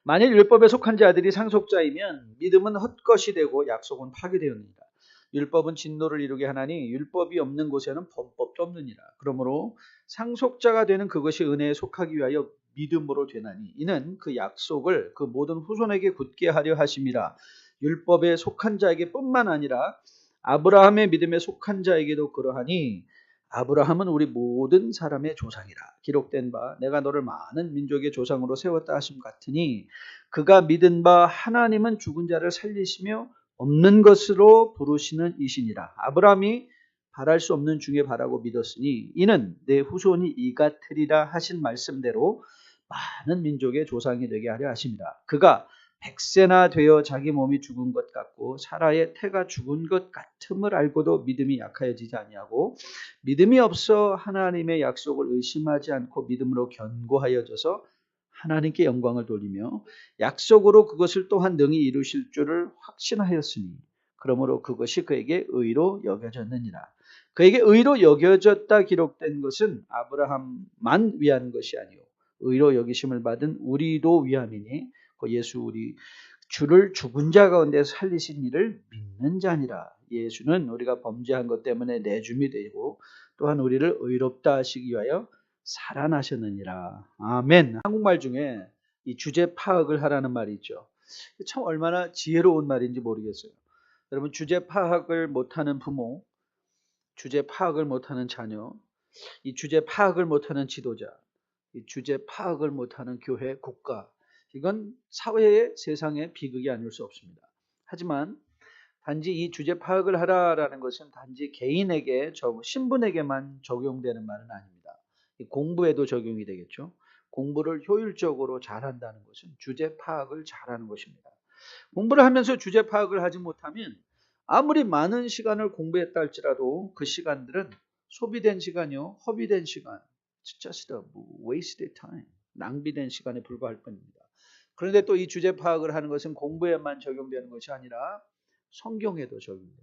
만일 율법에 속한 자들이 상속자이면 믿음은 헛것이 되고 약속은 파괴되었느니라. 율법은 진노를 이루게 하나니 율법이 없는 곳에는 범법도 없느니라. 그러므로 상속자가 되는 그것이 은혜에 속하기 위하여 믿음으로 되나니 이는 그 약속을 그 모든 후손에게 굳게 하려 하심이라. 율법에 속한 자에게 뿐만 아니라 아브라함의 믿음에 속한 자에게도 그러하니 아브라함은 우리 모든 사람의 조상이라. 기록된 바 내가 너를 많은 민족의 조상으로 세웠다 하심 같으니 그가 믿은 바 하나님은 죽은 자를 살리시며 없는 것으로 부르시는 이시니라. 아브라함이 바랄 수 없는 중에 바라고 믿었으니 이는 내 후손이 이 같으리라 하신 말씀대로 많은 민족의 조상이 되게 하려 하심이라. 그가 100세나 되어 자기 몸이 죽은 것 같고 사라의 태가 죽은 것 같음을 알고도 믿음이 약하여지지 아니하고 믿음이 없어 하나님의 약속을 의심하지 않고 믿음으로 견고하여져서 하나님께 영광을 돌리며 약속으로 그것을 또한 능히 이루실 줄을 확신하였으니 그러므로 그것이 그에게 의로 여겨졌느니라. 그에게 의로 여겨졌다 기록된 것은 아브라함만 위한 것이 아니요 의로 여기심을 받은 우리도 위함이니 예수 우리 주를 죽은 자 가운데 살리신 이를 믿는 자니라. 예수는 우리가 범죄한 것 때문에 내줌이 되고 또한 우리를 의롭다 하시기 위하여 살아나셨느니라. 아멘. 한국말 중에 이 주제 파악을 하라는 말이 있죠. 참 얼마나 지혜로운 말인지 모르겠어요. 여러분 주제 파악을 못하는 부모, 주제 파악을 못하는 자녀, 이 주제 파악을 못하는 지도자, 이 주제 파악을 못하는 교회, 국가, 이건 사회의 세상의 비극이 아닐 수 없습니다. 하지만 단지 이 주제 파악을 하라라는 것은 단지 개인에게, 신분에게만 적용되는 말은 아닙니다. 공부에도 적용이 되겠죠. 공부를 효율적으로 잘한다는 것은 주제 파악을 잘하는 것입니다. 공부를 하면서 주제 파악을 하지 못하면 아무리 많은 시간을 공부했다 할지라도 그 시간들은 소비된 시간이요, 허비된 시간, just a wasted time, 낭비된 시간에 불과할 뿐입니다. 그런데 또 이 주제 파악을 하는 것은 공부에만 적용되는 것이 아니라 성경에도 적용됩니다.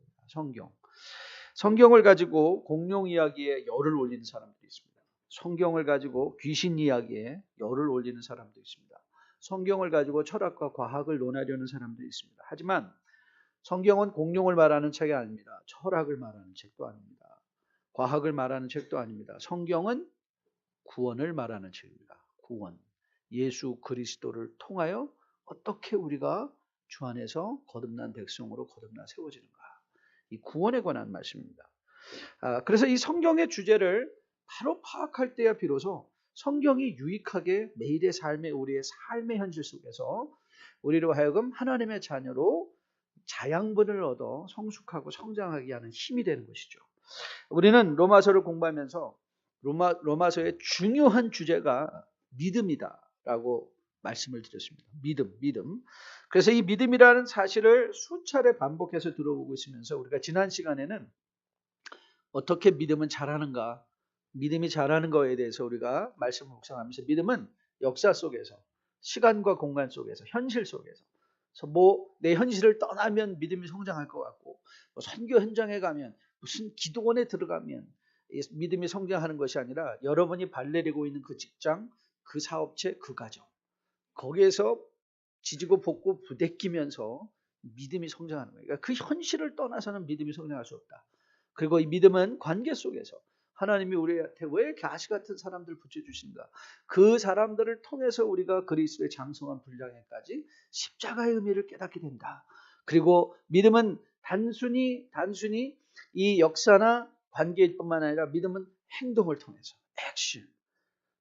성경을 가지고 공룡 이야기에 열을 올리는 사람들이 있습니다. 성경을 가지고 귀신 이야기에 열을 올리는 사람도 있습니다. 성경을 가지고 철학과 과학을 논하려는 사람도 있습니다. 하지만 성경은 공룡을 말하는 책이 아닙니다. 철학을 말하는 책도 아닙니다. 과학을 말하는 책도 아닙니다. 성경은 구원을 말하는 책입니다. 구원. 예수 그리스도를 통하여 어떻게 우리가 주 안에서 거듭난 백성으로 거듭나 세워지는가. 이 구원에 관한 말씀입니다. 그래서 이 성경의 주제를 바로 파악할 때야 비로소 성경이 유익하게 매일의 삶의 우리의 삶의 현실 속에서 우리로 하여금 하나님의 자녀로 자양분을 얻어 성숙하고 성장하게 하는 힘이 되는 것이죠. 우리는 로마서를 공부하면서 로마서의 중요한 주제가 믿음이다라고 말씀을 드렸습니다. 믿음. 그래서 이 믿음이라는 사실을 수차례 반복해서 들어보고 있으면서 우리가 지난 시간에는 어떻게 믿음은 잘하는가, 믿음이 잘하는 거에 대해서 우리가 말씀을 묵상하면서 믿음은 역사 속에서, 시간과 공간 속에서, 현실 속에서, 내 현실을 떠나면 믿음이 성장할 것 같고, 선교 현장에 가면, 무슨 기도원에 들어가면 믿음이 성장하는 것이 아니라 여러분이 발 내리고 있는 그 직장, 그 사업체, 그 가정, 거기에서 지지고 볶고 부대끼면서 믿음이 성장하는 거예요. 그러니까 그 현실을 떠나서는 믿음이 성장할 수 없다. 그리고 이 믿음은 관계 속에서 하나님이 우리한테 왜 가시 같은 사람들 붙여주신가? 그 사람들을 통해서 우리가 그리스도의 장성한 분량에까지 십자가의 의미를 깨닫게 된다. 그리고 믿음은 단순히 이 역사나 관계일 뿐만 아니라 믿음은 행동을 통해서 action.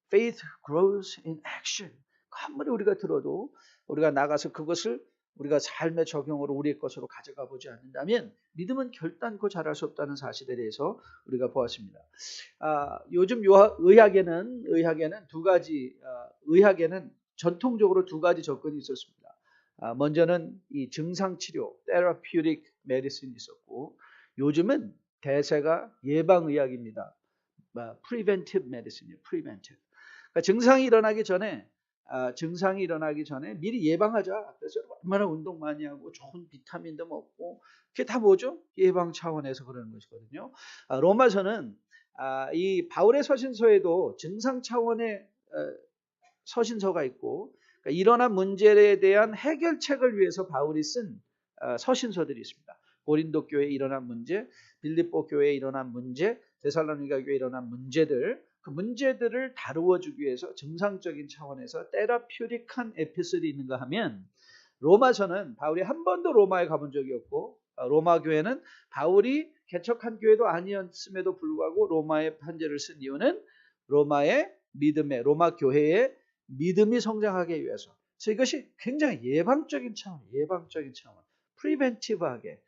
Faith grows in action. 아무리 우리가 들어도 우리가 나가서 그것을 우리가 삶의 적용으로 우리의 것으로 가져가 보지 않는다면 믿음은 결단코 자랄 수 없다는 사실에 대해서 우리가 보았습니다. 요즘 의학에는 전통적으로 두 가지 접근이 있었습니다. 먼저는 이 증상치료, therapeutic medicine이 있었고, 요즘은 대세가 예방의학입니다. preventive medicine이에요. preventive. 그러니까 증상이 일어나기 전에 미리 예방하자. 그래서 얼마나 운동 많이 하고 좋은 비타민도 먹고, 그게 다 뭐죠? 예방 차원에서 그러는 것이거든요. 로마서는 이 바울의 서신서에도 증상 차원의 서신서가 있고, 그러니까 일어난 문제에 대한 해결책을 위해서 바울이 쓴 서신서들이 있습니다. 고린도 교회에 일어난 문제, 빌립보 교회에 일어난 문제, 데살로니가 교회에 일어난 문제들, 그 문제들을 다루어 주기 위해서 정상적인 차원에서 테라퓨틱한 에피소드가 있는가 하면 로마서는 바울이 한 번도 로마에 가본 적이 없고 로마 교회는 바울이 개척한 교회도 아니었음에도 불구하고 로마에 편지를 쓴 이유는 로마의 믿음의 로마 교회의 믿음이 성장하기 위해서. 그래서 이것이 굉장히 예방적인 차원, 프리벤티브하게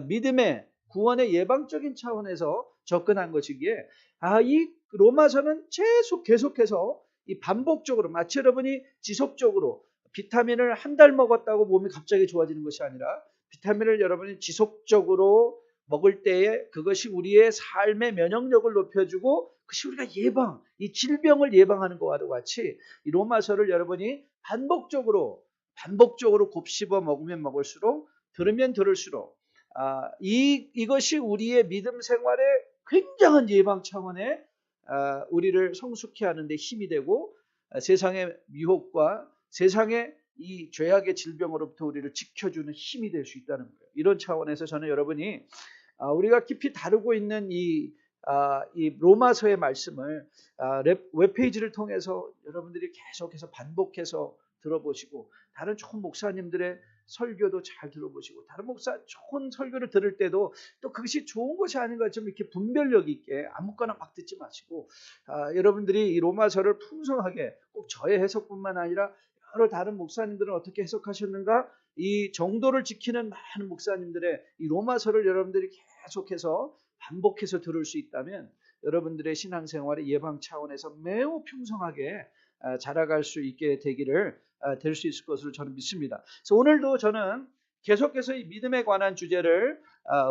믿음의 구원의 예방적인 차원에서 접근한 것이기에 이 로마서는 계속해서 이 반복적으로 마치 여러분이 지속적으로 비타민을 한 달 먹었다고 몸이 갑자기 좋아지는 것이 아니라 비타민을 여러분이 지속적으로 먹을 때에 그것이 우리의 삶의 면역력을 높여주고 그것이 우리가 이 질병을 예방하는 것과도 같이 이 로마서를 여러분이 반복적으로 곱씹어 먹으면 먹을수록 들으면 들을수록 이것이 우리의 믿음 생활에 굉장한 예방 차원의 우리를 성숙케 하는 데 힘이 되고 세상의 유혹과 세상의 이 죄악의 질병으로부터 우리를 지켜주는 힘이 될 수 있다는 거예요. 이런 차원에서 저는 여러분이 우리가 깊이 다루고 있는 이 로마서의 말씀을 웹페이지를 통해서 여러분들이 계속해서 반복해서 들어보시고 다른 좋은 목사님들의 설교도 잘 들어보시고 다른 좋은 설교를 들을 때도 또 그것이 좋은 것이 아닌 것처럼 이렇게 분별력 있게 아무거나 막 듣지 마시고 여러분들이 이 로마서를 풍성하게 꼭 저의 해석뿐만 아니라 여러 다른 목사님들은 어떻게 해석하셨는가 이 정도를 지키는 많은 목사님들의 이 로마서를 여러분들이 계속해서 반복해서 들을 수 있다면 여러분들의 신앙생활의 예방 차원에서 매우 풍성하게 자라갈 수 있게 되기를 될 수 있을 것으로 저는 믿습니다. 그래서 오늘도 저는 계속해서 이 믿음에 관한 주제를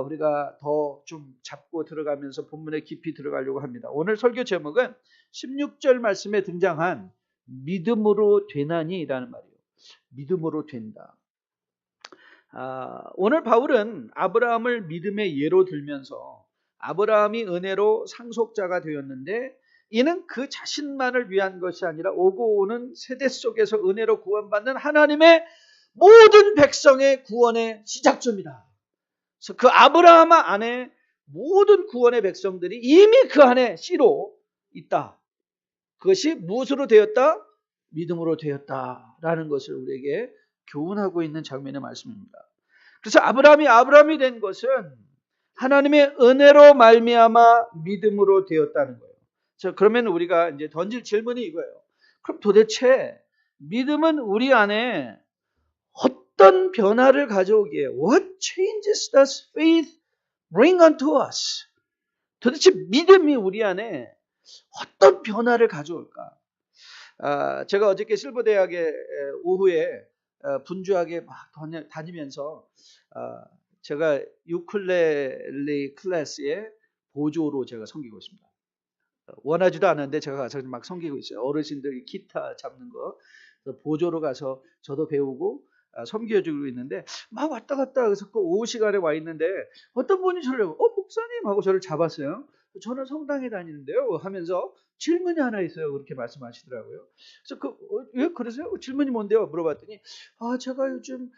우리가 더 좀 잡고 들어가면서 본문에 깊이 들어가려고 합니다. 오늘 설교 제목은 16절 말씀에 등장한 믿음으로 되나니라는 말이에요. 믿음으로 된다. 오늘 바울은 아브라함을 믿음의 예로 들면서 아브라함이 은혜로 상속자가 되었는데 이는 그 자신만을 위한 것이 아니라 오고 오는 세대 속에서 은혜로 구원받는 하나님의 모든 백성의 구원의 시작점이다. 그래서 그 아브라함 안에 모든 구원의 백성들이 이미 그 안에 씨로 있다. 그것이 무엇으로 되었다? 믿음으로 되었다라는 것을 우리에게 교훈하고 있는 장면의 말씀입니다. 그래서 아브라함이 된 것은 하나님의 은혜로 말미암아 믿음으로 되었다는 거예요. 자, 그러면 우리가 이제 던질 질문이 이거예요. 그럼 도대체 믿음은 우리 안에 어떤 변화를 가져오기에 What changes does faith bring unto us? 도대체 믿음이 우리 안에 어떤 변화를 가져올까? 제가 어저께 실버대학에 오후에 분주하게 막 다니면서 제가 유클레레 클래스에 보조로 제가 섬기고 있습니다. 원하지도 않았는데 제가 가서 막 섬기고 있어요. 어르신들 기타 잡는 거 보조로 가서 저도 배우고 섬겨주고 있는데 막 왔다 갔다 그래서 그 오후 시간에 와 있는데 어떤 분이 저를 목사님 하고 저를 잡았어요. 저는 성당에 다니는데요 하면서 질문이 하나 있어요. 그렇게 말씀하시더라고요. 그래서 왜 그러세요? 질문이 뭔데요? 물어봤더니 제가 요즘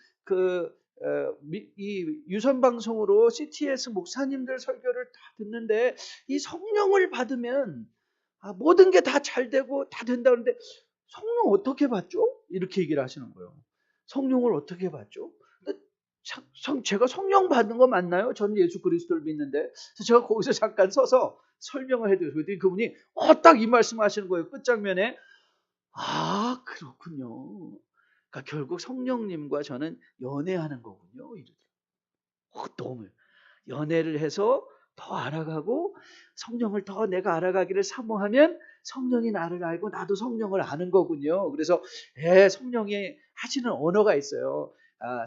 이 유선 방송으로 CTS 목사님들 설교를 다 듣는데 이 성령을 받으면 모든 게 다 잘 되고 다 된다 그러는데 성령 어떻게 받죠? 이렇게 얘기를 하시는 거예요. 성령을 어떻게 받죠? 제가 성령 받는 거 맞나요? 저는 예수 그리스도를 믿는데. 그래서 제가 거기서 잠깐 서서 설명을 해드렸더니 그분이 딱 이 말씀 하시는 거예요. 끝장면에. 그렇군요. 그러니까 결국 성령님과 저는 연애하는 거군요. 너무 연애를 해서 더 알아가고 성령을 더 내가 알아가기를 사모하면 성령이 나를 알고 나도 성령을 아는 거군요. 그래서 성령이 하시는 언어가 있어요.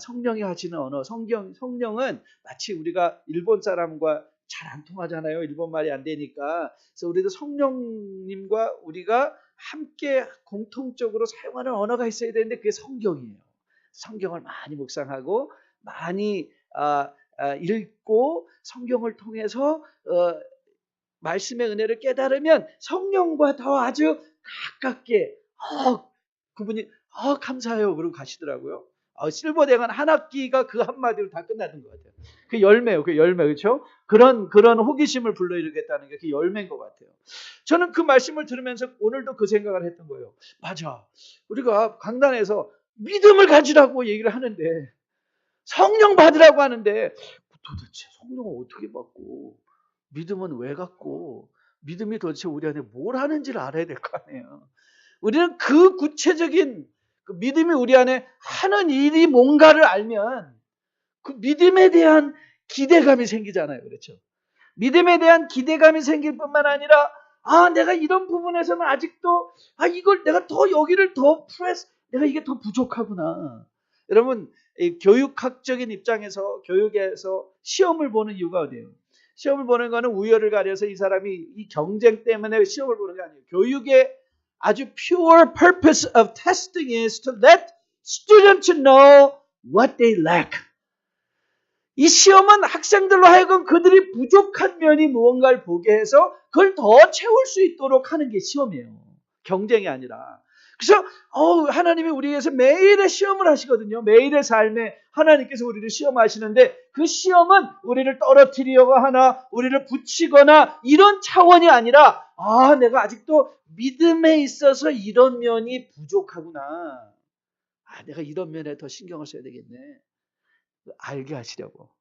성령이 하시는 언어. 성령은 마치 우리가 일본 사람과 잘 안 통하잖아요. 일본 말이 안 되니까. 그래서 우리도 성령님과 우리가 함께 공통적으로 사용하는 언어가 있어야 되는데 그게 성경이에요. 성경을 많이 묵상하고 많이 읽고 성경을 통해서 말씀의 은혜를 깨달으면 성령과 더 아주 가깝게 그분이 감사해요. 그러고 가시더라고요. 실버대관 한 학기가 그 한마디로 다 끝나는 것 같아요. 그 열매요. 그 열매. 그렇죠? 그런 호기심을 불러일으켰다는 게 그 열매인 것 같아요. 저는 그 말씀을 들으면서 오늘도 그 생각을 했던 거예요. 맞아. 우리가 강단에서 믿음을 가지라고 얘기를 하는데 성령 받으라고 하는데 도대체 성령을 어떻게 받고 믿음은 왜 갖고 믿음이 도대체 우리 안에 뭘 하는지를 알아야 될 거 아니에요. 우리는 그 구체적인 그 믿음이 우리 안에 하는 일이 뭔가를 알면 그 믿음에 대한 기대감이 생기잖아요. 그렇죠? 믿음에 대한 기대감이 생길 뿐만 아니라 내가 이런 부분에서는 아직도 이걸 내가 더 여기를 더 내가 이게 더 부족하구나. 여러분 교육학적인 입장에서 교육에서 시험을 보는 이유가 어디예요? 시험을 보는 거는 우열을 가려서 이 사람이 이 경쟁 때문에 시험을 보는 게 아니에요. 교육의 아주 pure purpose of testing is to let students know what they lack. 이 시험은 학생들로 하여금 그들이 부족한 면이 무언가를 보게 해서 그걸 더 채울 수 있도록 하는 게 시험이에요. 경쟁이 아니라. 그래서 하나님이 우리에게서 매일의 시험을 하시거든요. 매일의 삶에 하나님께서 우리를 시험하시는데 그 시험은 우리를 떨어뜨리려고 하나 우리를 붙이거나 이런 차원이 아니라 내가 아직도 믿음에 있어서 이런 면이 부족하구나. 내가 이런 면에 더 신경을 써야 되겠네. 알게 하시려고.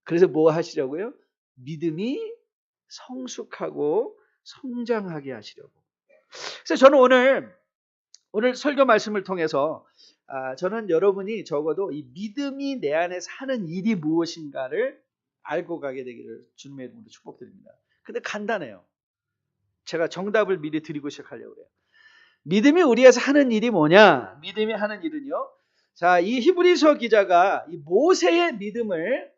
그래서 뭐 하시려고요? 믿음이 성숙하고 성장하게 하시려고. 그래서 저는 오늘 설교 말씀을 통해서 저는 여러분이 적어도 이 믿음이 내 안에서 하는 일이 무엇인가를 알고 가게 되기를 주님의 이름으로 축복드립니다. 근데 간단해요. 제가 정답을 미리 드리고 시작하려고 해요. 믿음이 우리에서 하는 일이 뭐냐? 믿음이 하는 일은요. 자, 이 히브리서 기자가 이 모세의 믿음을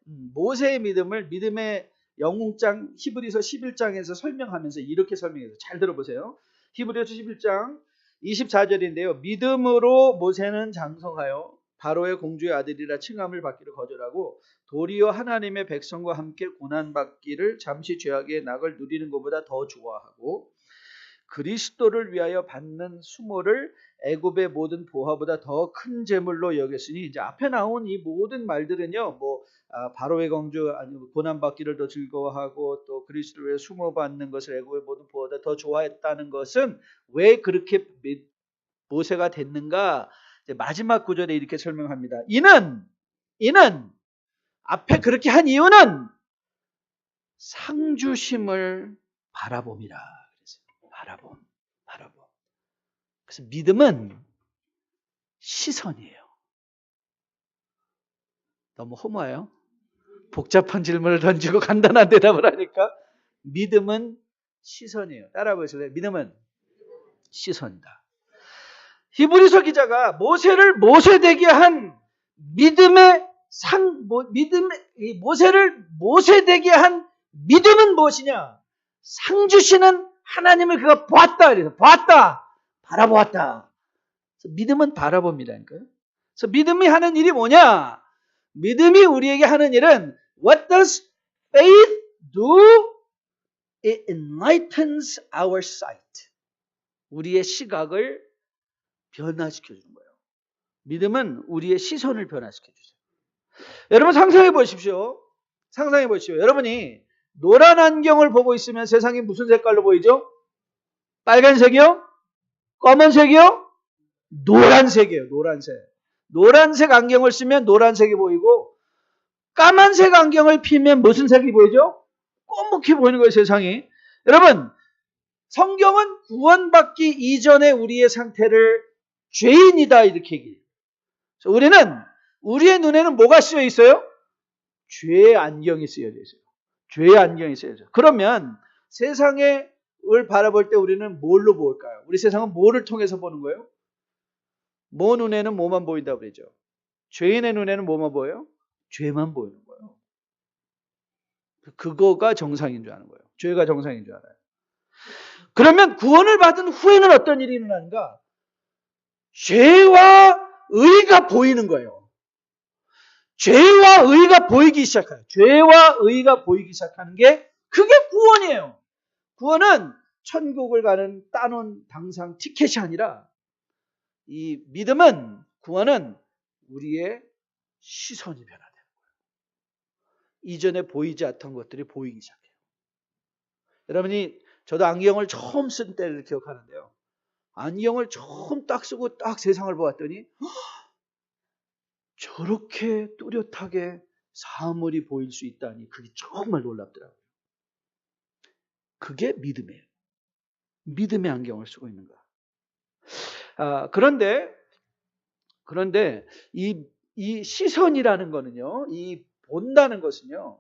믿음의 영웅장 히브리서 11장에서 설명하면서 이렇게 설명해서 잘 들어보세요. 히브리서 11장 24절인데요. 믿음으로 모세는 장성하여 바로의 공주의 아들이라 칭함을 받기를 거절하고 도리어 하나님의 백성과 함께 고난받기를 잠시 죄악의 낙을 누리는 것보다 더 좋아하고 그리스도를 위하여 받는 수모를 애굽의 모든 보화보다 더 큰 재물로 여겼으니 이제 앞에 나온 이 모든 말들은요. 바로의 공주 아니면 고난받기를 더 즐거워하고 또 그리스도를 위해 수모 받는 것을 애굽의 모든 보화보다 더 좋아했다는 것은 왜 그렇게 모세가 됐는가? 이제 마지막 구절에 이렇게 설명합니다. 이는 앞에 그렇게 한 이유는 상주심을 바라봄이라. 바라봄. 그래서 믿음은 시선이에요. 너무 허무해요. 복잡한 질문을 던지고 간단한 대답을 하니까 믿음은 시선이에요. 따라 보실래요? 믿음은 시선이다. 히브리서 기자가 모세를 모세되게 한 모세를 모세되게 한 믿음은 무엇이냐? 상 주시는 하나님을 그가 보았다. 그래서 바라보았다. 그래서 믿음은 바라봅니다니까요. 그래서 믿음이 하는 일이 뭐냐? 믿음이 우리에게 하는 일은 What does faith do? It enlightens our sight. 우리의 시각을 변화시켜 주는 거예요. 믿음은 우리의 시선을 변화시켜 주세요. 여러분 상상해 보십시오. 여러분이 노란 안경을 보고 있으면 세상이 무슨 색깔로 보이죠? 빨간색이요? 검은색이요? 노란색이에요. 노란색 안경을 쓰면 노란색이 보이고 까만색 안경을 피면 무슨 색이 보이죠? 검게 보이는 거예요. 세상이. 여러분 성경은 구원받기 이전에 우리의 상태를 죄인이다 이렇게 얘기해요. 우리의 눈에는 뭐가 쓰여 있어요? 죄의 안경이 쓰여져 있어요. 그러면 세상을 바라볼 때 우리는 뭘로 볼까요? 우리 세상은 뭐를 통해서 보는 거예요? 뭐 눈에는 뭐만 보인다고 그러죠? 죄인의 눈에는 뭐만 보여요? 죄만 보이는 거예요. 그거가 정상인 줄 아는 거예요. 죄가 정상인 줄 알아요. 그러면 구원을 받은 후에는 어떤 일이 일어나는가? 죄와 의가 보이는 거예요. 죄와 의가 보이기 시작해요. 죄와 의가 보이기 시작하는 게 그게 구원이에요. 구원은 천국을 가는 따놓은 당상 티켓이 아니라 이 믿음은, 구원은 우리의 시선이 변화되는 거예요. 이전에 보이지 않던 것들이 보이기 시작해요. 여러분이, 저도 안경을 처음 쓴 때를 기억하는데요. 안경을 처음 딱 쓰고 딱 세상을 보았더니 저렇게 뚜렷하게 사물이 보일 수 있다니, 그게 정말 놀랍더라고요. 그게 믿음이에요. 믿음의 안경을 쓰고 있는 거야. 그런데 이 시선이라는 거는요, 이 본다는 것은요,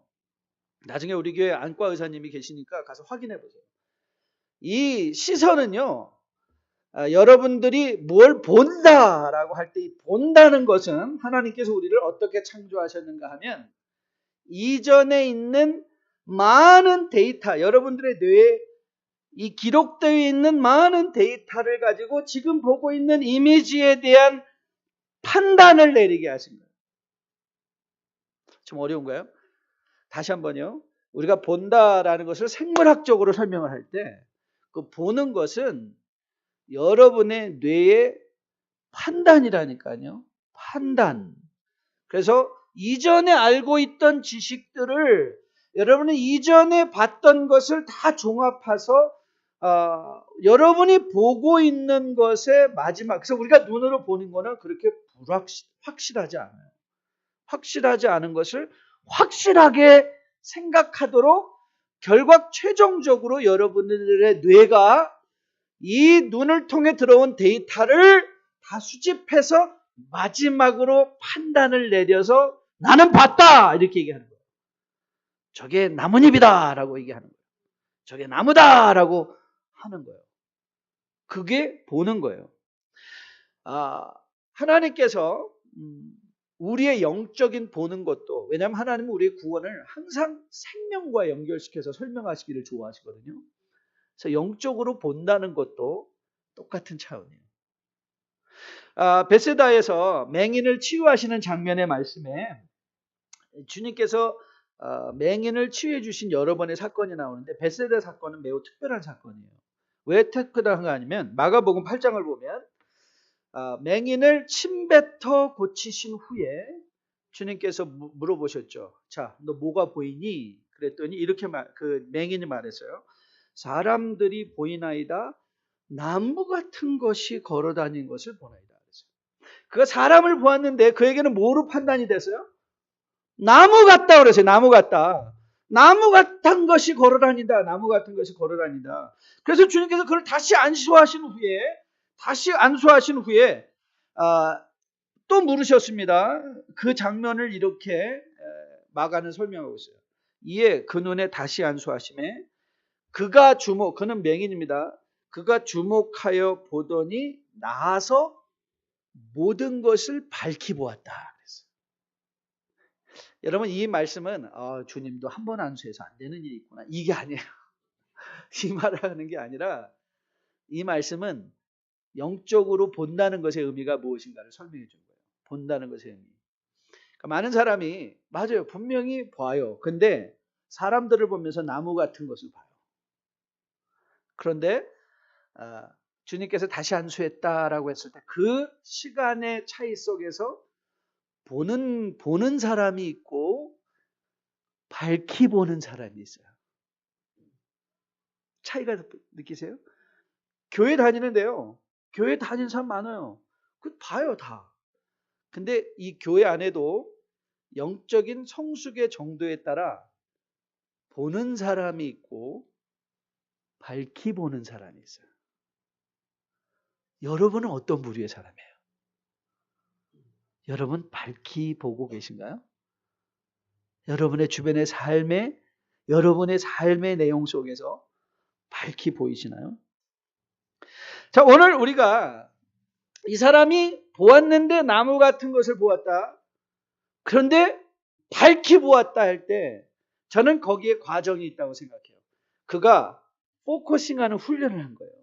나중에 우리 교회 안과 의사님이 계시니까 가서 확인해 보세요. 이 시선은요, 여러분들이 뭘 본다라고 할 때, 이 본다는 것은 하나님께서 우리를 어떻게 창조하셨는가 하면, 이전에 있는 많은 데이터, 여러분들의 뇌에 이 기록되어 있는 많은 데이터를 가지고 지금 보고 있는 이미지에 대한 판단을 내리게 하신 거예요. 좀 어려운가요? 다시 한번요. 우리가 본다라는 것을 생물학적으로 설명을 할 때, 그 보는 것은 여러분의 뇌의 판단이라니까요. 판단. 그래서 이전에 알고 있던 지식들을, 여러분이 이전에 봤던 것을 다 종합해서 여러분이 보고 있는 것의 마지막, 그래서 우리가 눈으로 보는 거는 그렇게 확실하지 않아요. 확실하지 않은 것을 확실하게 생각하도록 결과 최종적으로 여러분들의 뇌가 이 눈을 통해 들어온 데이터를 다 수집해서 마지막으로 판단을 내려서 나는 봤다 이렇게 얘기하는 거예요. 저게 나뭇잎이다 라고 얘기하는 거예요. 저게 나무다 라고 하는 거예요. 그게 보는 거예요. 하나님께서 우리의 영적인 보는 것도, 왜냐하면 하나님은 우리의 구원을 항상 생명과 연결시켜서 설명하시기를 좋아하시거든요. 그래서 영적으로 본다는 것도 똑같은 차원이에요. 베세다에서 맹인을 치유하시는 장면의 말씀에 주님께서 맹인을 치유해 주신 여러 번의 사건이 나오는데, 베세다 사건은 매우 특별한 사건이에요. 왜 특별한가 하면, 마가복음 8장을 보면 맹인을 침뱉어 고치신 후에 주님께서 물어보셨죠. 자, 너 뭐가 보이니? 그랬더니 이렇게 그 맹인이 말했어요. 사람들이 보이나이다. 나무 같은 것이 걸어다닌 것을 보나이다. 그가 사람을 보았는데 그에게는 뭐로 판단이 됐어요? 나무 같다 그랬어요. 나무 같다. 나무 같은 것이 걸어다닌다. 나무 같은 것이 걸어다닌다. 그래서 주님께서 그걸 다시 안수하신 후에 또 물으셨습니다. 그 장면을 이렇게 마가는 설명하고 있어요. 이에 그 눈에 다시 안수하심에 그는 맹인입니다. 그가 주목하여 보더니 나아서 모든 것을 밝히 보았다. 그랬어요. 여러분, 이 말씀은 주님도 한 번 안수해서 안 되는 일이 있구나, 이게 아니에요. 이 말을 하는 게 아니라, 이 말씀은 영적으로 본다는 것의 의미가 무엇인가를 설명해 준 거예요. 본다는 것의 의미. 그러니까 많은 사람이 맞아요, 분명히 봐요. 근데 사람들을 보면서 나무 같은 것을 봐요. 그런데 주님께서 다시 안수했다라고 했을 때 그 시간의 차이 속에서 보는 사람이 있고 밝히 보는 사람이 있어요. 차이가 느끼세요? 교회 다니는데요. 교회 다니는 사람 많아요. 그 봐요, 다. 근데 이 교회 안에도 영적인 성숙의 정도에 따라 보는 사람이 있고 밝히 보는 사람이 있어요. 여러분은 어떤 부류의 사람이에요? 여러분 밝히 보고 계신가요? 여러분의 주변의 여러분의 삶의 내용 속에서 밝히 보이시나요? 자, 오늘 우리가 이 사람이 보았는데 나무 같은 것을 보았다. 그런데 밝히 보았다 할 때 저는 거기에 과정이 있다고 생각해요. 그가 포커싱하는 훈련을 한 거예요.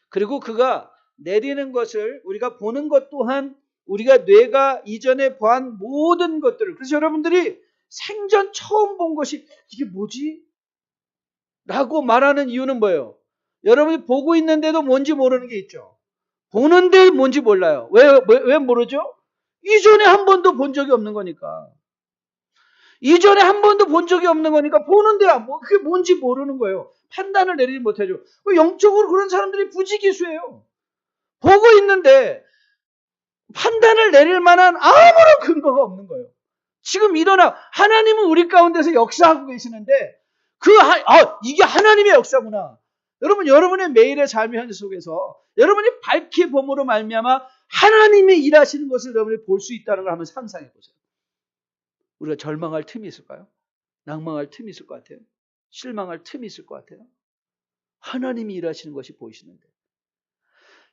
그리고 그가 내리는 것을, 우리가 보는 것 또한 우리가 뇌가 이전에 보한 모든 것들을, 그래서 여러분들이 생전 처음 본 것이 이게 뭐지? 라고 말하는 이유는 뭐예요? 여러분이 보고 있는데도 뭔지 모르는 게 있죠. 보는데 뭔지 몰라요. 왜 모르죠? 이전에 한 번도 본 적이 없는 거니까. 이전에 한 번도 본 적이 없는 거니까 보는데 그게 뭔지 모르는 거예요. 판단을 내리지 못하죠. 영적으로 그런 사람들이 부지기수예요. 보고 있는데 판단을 내릴 만한 아무런 근거가 없는 거예요. 지금 일어나 하나님은 우리 가운데서 역사하고 계시는데 이게 하나님의 역사구나. 여러분의 매일의 삶의 현실 속에서 여러분이 밝히 봄으로 말미암아 하나님의 일하시는 것을 여러분이 볼 수 있다는 걸 한번 상상해 보세요. 우리가 절망할 틈이 있을까요? 낭망할 틈이 있을 것 같아요. 실망할 틈이 있을 것 같아요. 하나님이 일하시는 것이 보이시는데.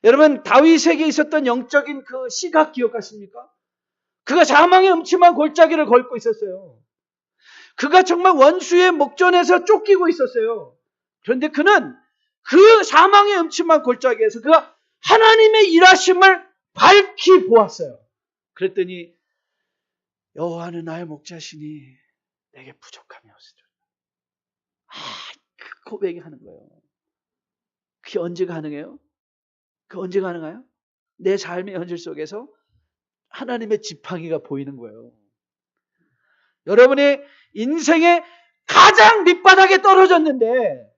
여러분 다윗에게 있었던 영적인 그 시각 기억하십니까? 그가 사망의 음침한 골짜기를 걷고 있었어요. 그가 정말 원수의 목전에서 쫓기고 있었어요. 그런데 그는 그 사망의 음침한 골짜기에서 그가 하나님의 일하심을 밝히 보았어요. 그랬더니 여호와는 나의 목자시니 내게 부족함이 없으리라. 그 고백이 하는 거예요. 그게 언제 가능해요? 그 언제 가능해요? 내 삶의 현실 속에서 하나님의 지팡이가 보이는 거예요. 여러분의 인생의 가장 밑바닥에 떨어졌는데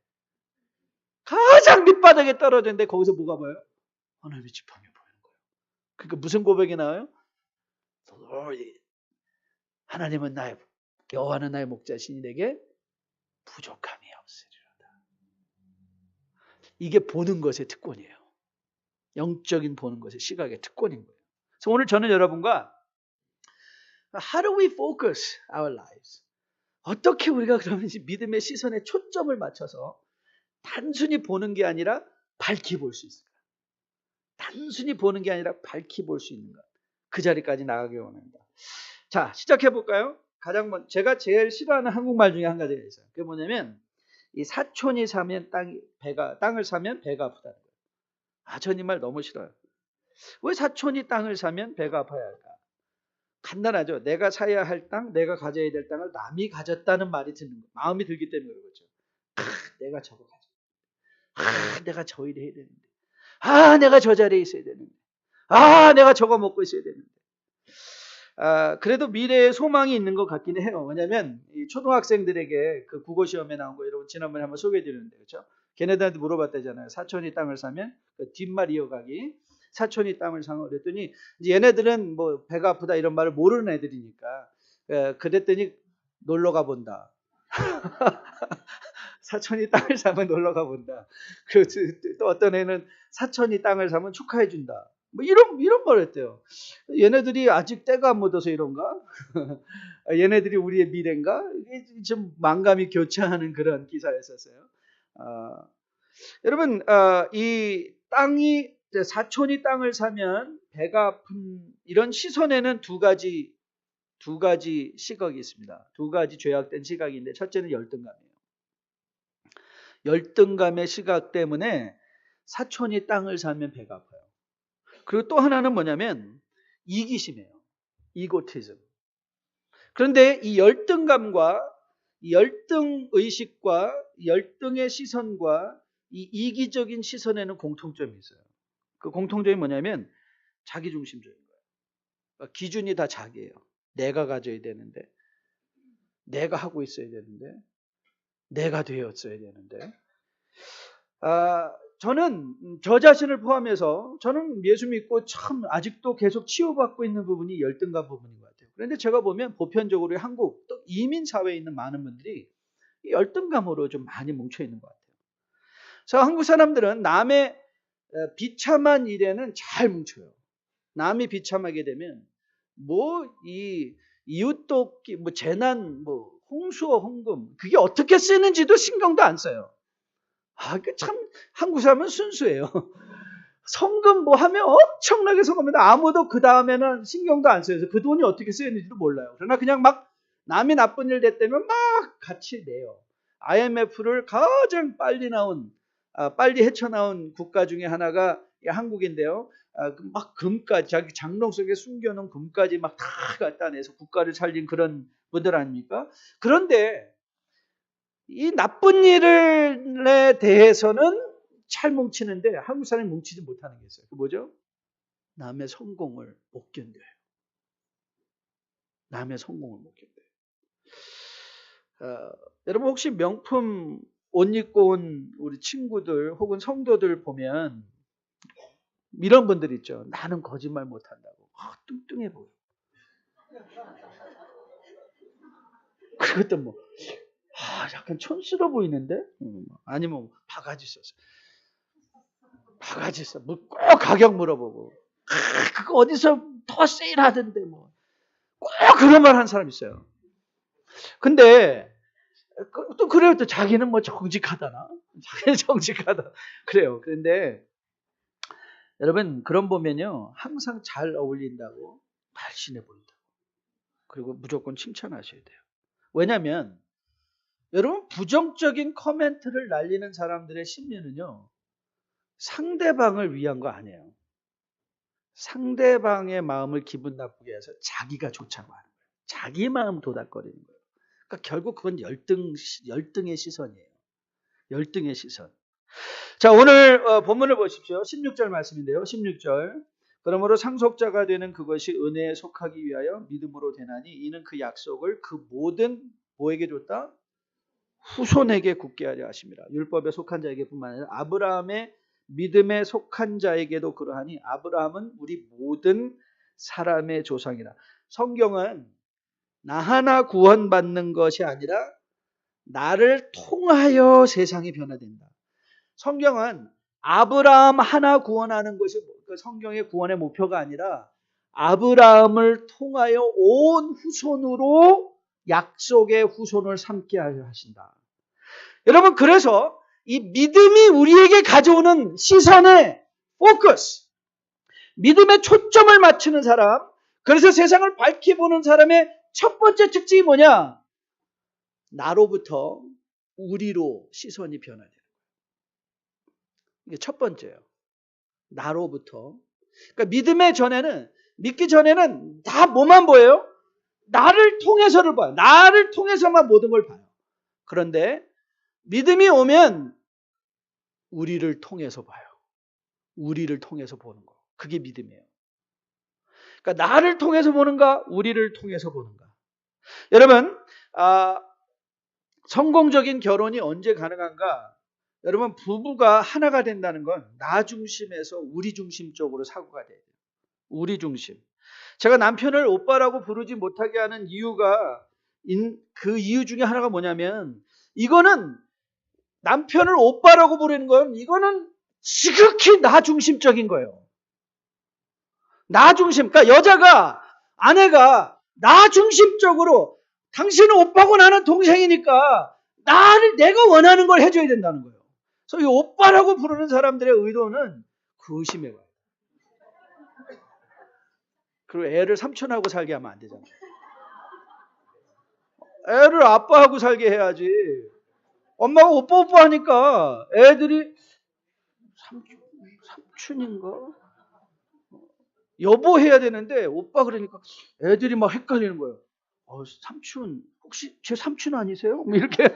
거기서 뭐가 보여요? 하나님의 지팡이 보이는 거예요. 그러니까 무슨 고백이 나와요? 하나님은 여호와는 나의 목자시니 내게 부족함이 없으리로다. 이게 보는 것의 특권이에요. 영적인 보는 것의 시각의 특권인 거예요. 그래서 오늘 저는 여러분과 How do we focus our lives? 어떻게 우리가 그러면 믿음의 시선에 초점을 맞춰서 단순히 보는 게 아니라 밝히 볼 수 있을까? 단순히 보는 게 아니라 밝히 볼 수 있는가? 그 자리까지 나가기 원합니다. 자, 시작해 볼까요? 제가 제일 싫어하는 한국말 중에 한 가지가 있어요. 그게 뭐냐면 이 사촌이 사면 땅을 사면 배가 아프다는 거예요. 전 이 말 너무 싫어요. 왜 사촌이 땅을 사면 배가 아파야 할까? 간단하죠. 내가 사야 할 땅, 내가 가져야 될 땅을 남이 가졌다는 말이 드는 거예요. 마음이 들기 때문에 그렇죠. 내가 저거 가져. 내가 저 일 해야 되는데. 내가 저 자리에 있어야 되는데. 내가 저거 먹고 있어야 되는데. 그래도 미래에 소망이 있는 것 같긴 해요. 왜냐하면 이 초등학생들에게 그 국어 시험에 나온 거 여러분 지난번에 한번 소개해 드렸는데 그렇죠? 걔네들한테 물어봤다잖아요. 사촌이 땅을 사면 그 뒷말 이어가기. 사촌이 땅을 사면 그랬더니 이제 얘네들은 뭐 배가 아프다 이런 말을 모르는 애들이니까 그랬더니 놀러 가본다. 사촌이 땅을 사면 놀러 가본다. 또 어떤 애는 사촌이 땅을 사면 축하해 준다. 뭐 이런 걸 했대요. 얘네들이 아직 때가 안 묻어서 이런가? 얘네들이 우리의 미래인가? 이게 좀 망감이 교차하는 그런 기사였었어요. 여러분, 이 땅이 사촌이 땅을 사면 배가 아픈 이런 시선에는 두 가지 시각이 있습니다. 두 가지 죄악된 시각인데 첫째는 열등감이에요. 열등감의 시각 때문에 사촌이 땅을 사면 배가 아파요. 그리고 또 하나는 뭐냐면 이기심이에요. 이고티즘. 그런데 이 열등감과 이 열등의식과 열등의 시선과 이 이기적인 시선에는 공통점이 있어요. 그 공통점이 뭐냐면 자기중심적인 거예요. 그러니까 기준이 다 자기예요. 내가 가져야 되는데, 내가 하고 있어야 되는데, 내가 되었어야 되는데. 저는 저 자신을 포함해서 저는 예수 믿고 참 아직도 계속 치유받고 있는 부분이 열등감 부분인 것 같아요. 그런데 제가 보면 보편적으로 한국 또 이민 사회에 있는 많은 분들이 열등감으로 좀 많이 뭉쳐 있는 것 같아요. 그래서 한국 사람들은 남의 비참한 일에는 잘 뭉쳐요. 남이 비참하게 되면 이 이웃돕기, 재난, 홍수와 홍금 그게 어떻게 쓰는지도 신경도 안 써요. 참 한국 사람은 순수해요. 성금 하면 엄청나게 성금합니다. 아무도 그 다음에는 신경도 안 써요. 그 돈이 어떻게 쓰였는지도 몰라요. 그러나 그냥 막 남이 나쁜 일 됐다면 막 같이 내요. IMF를 가장 빨리 헤쳐나온 국가 중에 하나가 한국인데요. 막 금까지 자기 장롱 속에 숨겨놓은 금까지 막 다 갖다 내서 국가를 살린 그런 분들 아닙니까? 그런데 이 나쁜 일에 대해서는 잘 뭉치는데 한국 사람이 뭉치지 못하는 게 있어요. 그 뭐죠? 남의 성공을 못 견뎌요. 남의 성공을 못 견뎌요. 여러분 혹시 명품 옷 입고 온 우리 친구들 혹은 성도들 보면 이런 분들 있죠. 나는 거짓말 못한다고. 뚱뚱해 보여. 그것도 뭐 약간 촌스러워 보이는데? 아니면 바가지 써서. 바가지 써. 뭐 꼭 가격 물어보고. 그거 어디서 더 세일하던데 뭐. 꼭 그런 말 하는 사람 있어요. 근데 또 그래요. 또 자기는 뭐 정직하다나. 자기는 정직하다. 그래요. 그런데 여러분 그런 보면요. 항상 잘 어울린다고 날씬해 보인다. 그리고 무조건 칭찬하셔야 돼요. 왜냐하면 여러분 부정적인 코멘트를 날리는 사람들의 심리는요. 상대방을 위한 거 아니에요. 상대방의 마음을 기분 나쁘게 해서 자기가 좋자고 하는 거예요. 자기 마음 도닥거리는 거예요. 그러니까 결국 그건 열등의 시선이에요. 열등의 시선. 자, 오늘 본문을 보십시오. 16절 말씀인데요. 16절. 그러므로 상속자가 되는 그것이 은혜에 속하기 위하여 믿음으로 되나니 이는 그 약속을 그 모든 뭐에게 줬다? 후손에게 굳게 하려 하십니다. 율법에 속한 자에게뿐만 아니라 아브라함의 믿음에 속한 자에게도 그러하니 아브라함은 우리 모든 사람의 조상이라. 성경은 나 하나 구원받는 것이 아니라 나를 통하여 세상이 변화된다. 성경은 아브라함 하나 구원하는 것이 그 성경의 구원의 목표가 아니라 아브라함을 통하여 온 후손으로 약속의 후손을 삼게 하려 하신다. 여러분 그래서 이 믿음이 우리에게 가져오는 시선의 포커스, 믿음의 초점을 맞추는 사람, 그래서 세상을 밝히 보는 사람의 첫 번째 특징이 뭐냐? 나로부터 우리로 시선이 변화돼요. 이게 첫 번째예요. 나로부터. 그러니까 믿기 전에는 다 뭐만 보여요? 나를 통해서를 봐요. 나를 통해서만 모든 걸 봐요. 그런데 믿음이 오면 우리를 통해서 봐요. 우리를 통해서 보는 거. 그게 믿음이에요. 그러니까 나를 통해서 보는가? 우리를 통해서 보는가? 여러분, 성공적인 결혼이 언제 가능한가? 여러분, 부부가 하나가 된다는 건 나 중심에서 우리 중심 쪽으로 사고가 돼요. 우리 중심. 제가 남편을 오빠라고 부르지 못하게 하는 이유가 그 이유 중에 하나가 뭐냐면 이거는 남편을 오빠라고 부르는 건 이거는 지극히 나 중심적인 거예요. 나 중심. 그러니까 아내가 나 중심적으로 당신은 오빠고 나는 동생이니까 내가 원하는 걸 해줘야 된다는 거예요. 그래서 이 오빠라고 부르는 사람들의 의도는 의심해 봐요. 그리고 애를 삼촌하고 살게 하면 안 되잖아요. 애를 아빠하고 살게 해야지. 엄마가 오빠 하니까 애들이 삼촌인가? 여보 해야 되는데 오빠 그러니까 애들이 막 헷갈리는 거예요. 삼촌 혹시 제 삼촌 아니세요? 이렇게